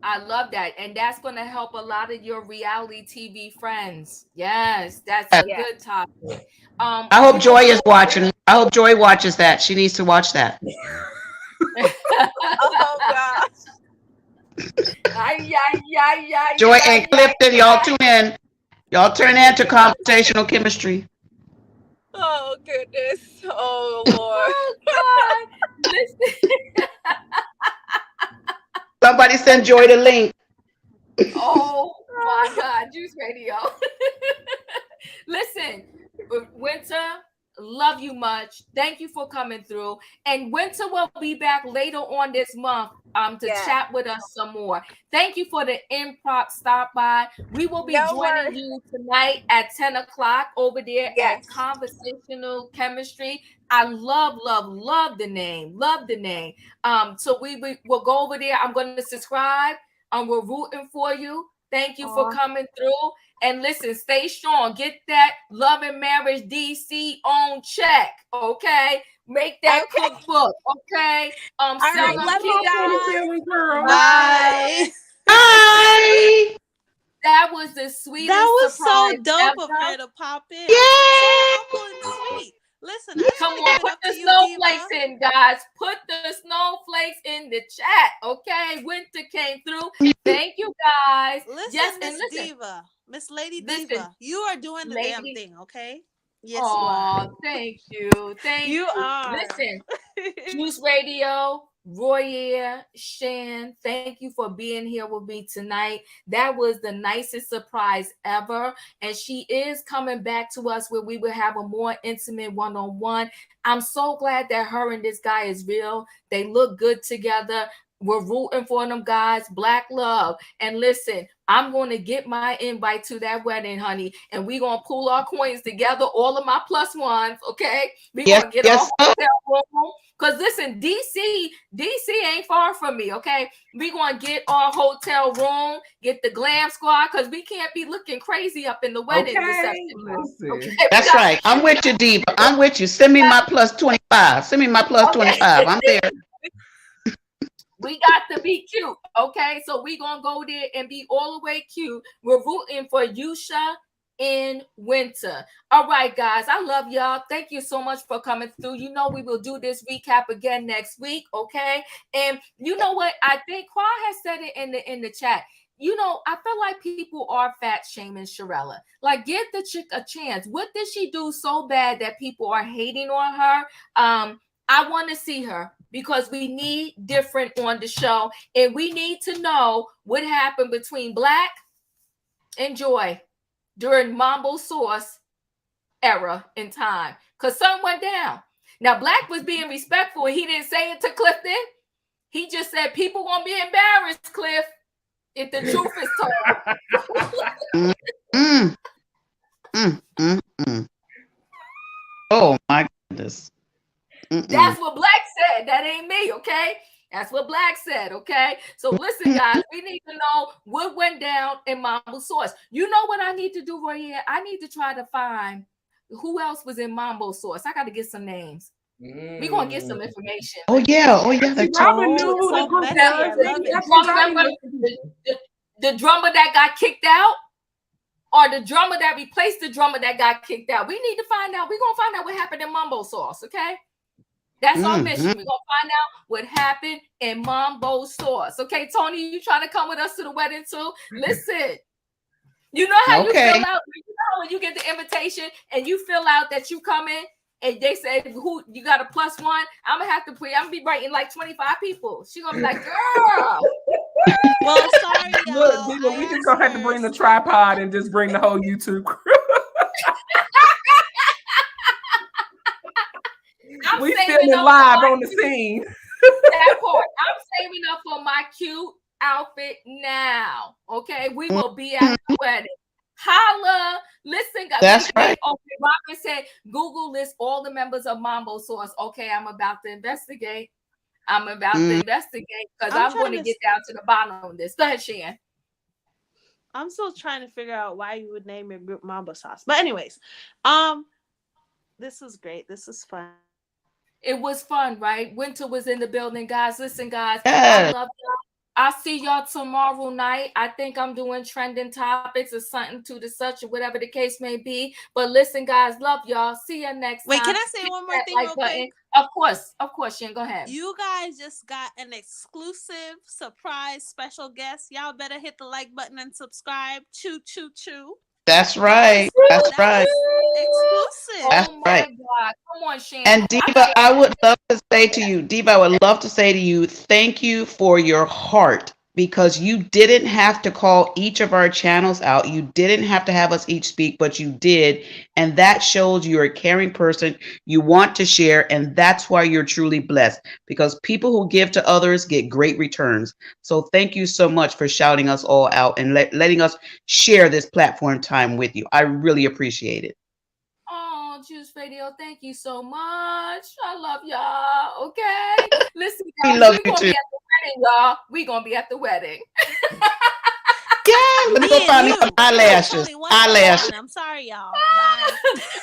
I love that. And that's going to help a lot of your reality TV friends. Yes, that's a
yeah.
good topic.
I hope
You know
Joy
what?
is watching. I hope Joy watches that. She needs to watch that.
Oh gosh.
Ay, ay, ay, ay,
Joy and
ay, ay,
Clifton, y'all
ay.
tune in. Y'all turn into conversational chemistry.
Oh goodness. Oh Lord.
Oh, God. Listen.
Somebody send Joy the link.
Oh, my God. Juice Radio. Listen, Winter, love you much. Thank you for coming through. And Winter will be back later on this month to
Yes.
chat with us some more. Thank you for the improv stop by. We will be
No
joining
worries.
you tonight at 10 o'clock over there at
Yes.
Conversational Chemistry. I love the name. Love the name. So will go over there. I'm going to subscribe. We're rooting for you. Thank you for
Aw.
coming through. And listen, stay strong. Get that Love and Marriage DC on check. Okay. Make that
Okay.
cookbook. Okay.
All
Sell
right.
them
Love you
candles.
guys.
Girl.
Bye.
Bye.
That was the
That
sweetest
was so
surprise
dope of
ever.
her to pop in. So
Yay.
humble and sweet. Listen, I
Come
gotta
on,
give it
put
up
the
to you,
snowflakes
Diva.
in, guys. Put the snowflakes in the chat. Okay. Winter came through. Thank you, guys. Yes,
Listen,
and
Miss
listen,
Diva, Miss Lady
listen,
Diva, you are doing the damn
lady.
thing, okay? Yes, you are.
Oh, thank you. Thank
You
you.
are.
Listen, Juice Radio, Royer, Shan, thank you for being here with me tonight. That was the nicest surprise ever. And she is coming back to us where we will have a more intimate one-on-one. I'm so glad that her and this guy is real. They look good together. We're rooting for them guys. Black love. And listen, I'm going to get my invite to that wedding, honey. And we're going to pull our coins together, all of my plus ones, okay? We're
Yes,
going to get our
yes, sir.
hotel room. Because listen, DC ain't far from me, okay? We're going to get our hotel room, get the glam squad, because we can't be looking crazy up in the wedding
Okay.
reception.
Listen.
Okay,
That's right. I'm with you, Diva. I'm with you. Send me my plus 25. Send me my plus
okay.
25. I'm there.
We got to be cute, okay? So we gonna go there and be all the way cute. We're rooting for Yusha in Winter. All right, guys, I love y'all. Thank you so much for coming through. You know we will do this recap again next week, okay? And you know what? I think Qua has said it in the chat. You know, I feel like people are fat shaming Sharella. Like, give the chick a chance. What did she do so bad that people are hating on her? I want to see her. because we need different on the show. And we need to know what happened between Black and Joy during Mambo Sauce era in time. Because something went down. Now, Black was being respectful and he didn't say it to Clifton. He just said, people gonna be embarrassed, Cliff, if the truth is told.
Oh my goodness.
That's what Black said. That ain't me, okay? That's what Black said, okay? So listen, guys, we need to know what went down in Mambo Sauce. You know what I need to do right here? I need to try to find who else was in Mambo Sauce. I got to get some names. We're going to get some information.
Oh yeah. That's
Robin knew who the group was.
The drummer that got kicked out, or the drummer that replaced the drummer that got kicked out. We need to find out. We're going to find out what happened in Mambo Sauce, okay? That's our mission. We're going to find out what happened in Mambo Sauce. Okay, Tony, you trying to come with us to the wedding too? Listen, you know how you fill out, you know when you get the invitation and you fill out that you coming and they say who you got a +1, I'm going to have to put, I'm going to be writing like 25 people. She's going to be like, girl.
Well, sorry, y'all.
Look, we just going to have to bring the tripod and just bring the whole YouTube crew. We filming live on the scene.
That part. I'm saving up for my cute outfit now. Okay, we will be at the wedding. Holla. Listen, guys.
That's right.
Okay, Robin said Google lists all the members of Mambo Sauce. Okay, I'm about to investigate. Because I'm going to get down to the bottom of this. Go ahead, Shan.
I'm still trying to figure out why you would name your group Mambo Sauce. But anyways, this was great. This was fun.
It was fun, right? Winter was in the building, guys. Listen, guys,
Yes.
I love y'all. I'll see y'all tomorrow night. I think I'm doing trending topics or something to the such or whatever the case may be. But listen, guys, love y'all. See you next time.
Wait, can I say one more thing real quick?
Of course, Shan, go ahead.
You guys just got an exclusive surprise special guest. Y'all better hit the like button and subscribe. Choo, choo, choo.
That's right. That's right.
Exclusive.
That's right.
God. Come on, Shan.
And Diva, I would love to say to you, thank you for your heart, because you didn't have to call each of our channels out. You didn't have to have us each speak, but you did. And that shows you're a caring person. You want to share. And that's why you're truly blessed, because people who give to others get great returns. So thank you so much for shouting us all out and letting us share this platform time with you. I really appreciate it.
Oh, Juice Radio, thank you so much. I love y'all. Okay. Listen, guys,
We love you
gonna
too.
be at the wedding, y'all. We're gonna be at the wedding.
Yeah, let me go find me some eyelashes.
I'm sorry, y'all. Bye.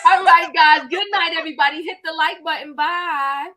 All right, guys. Good night, everybody. Hit the like button. Bye.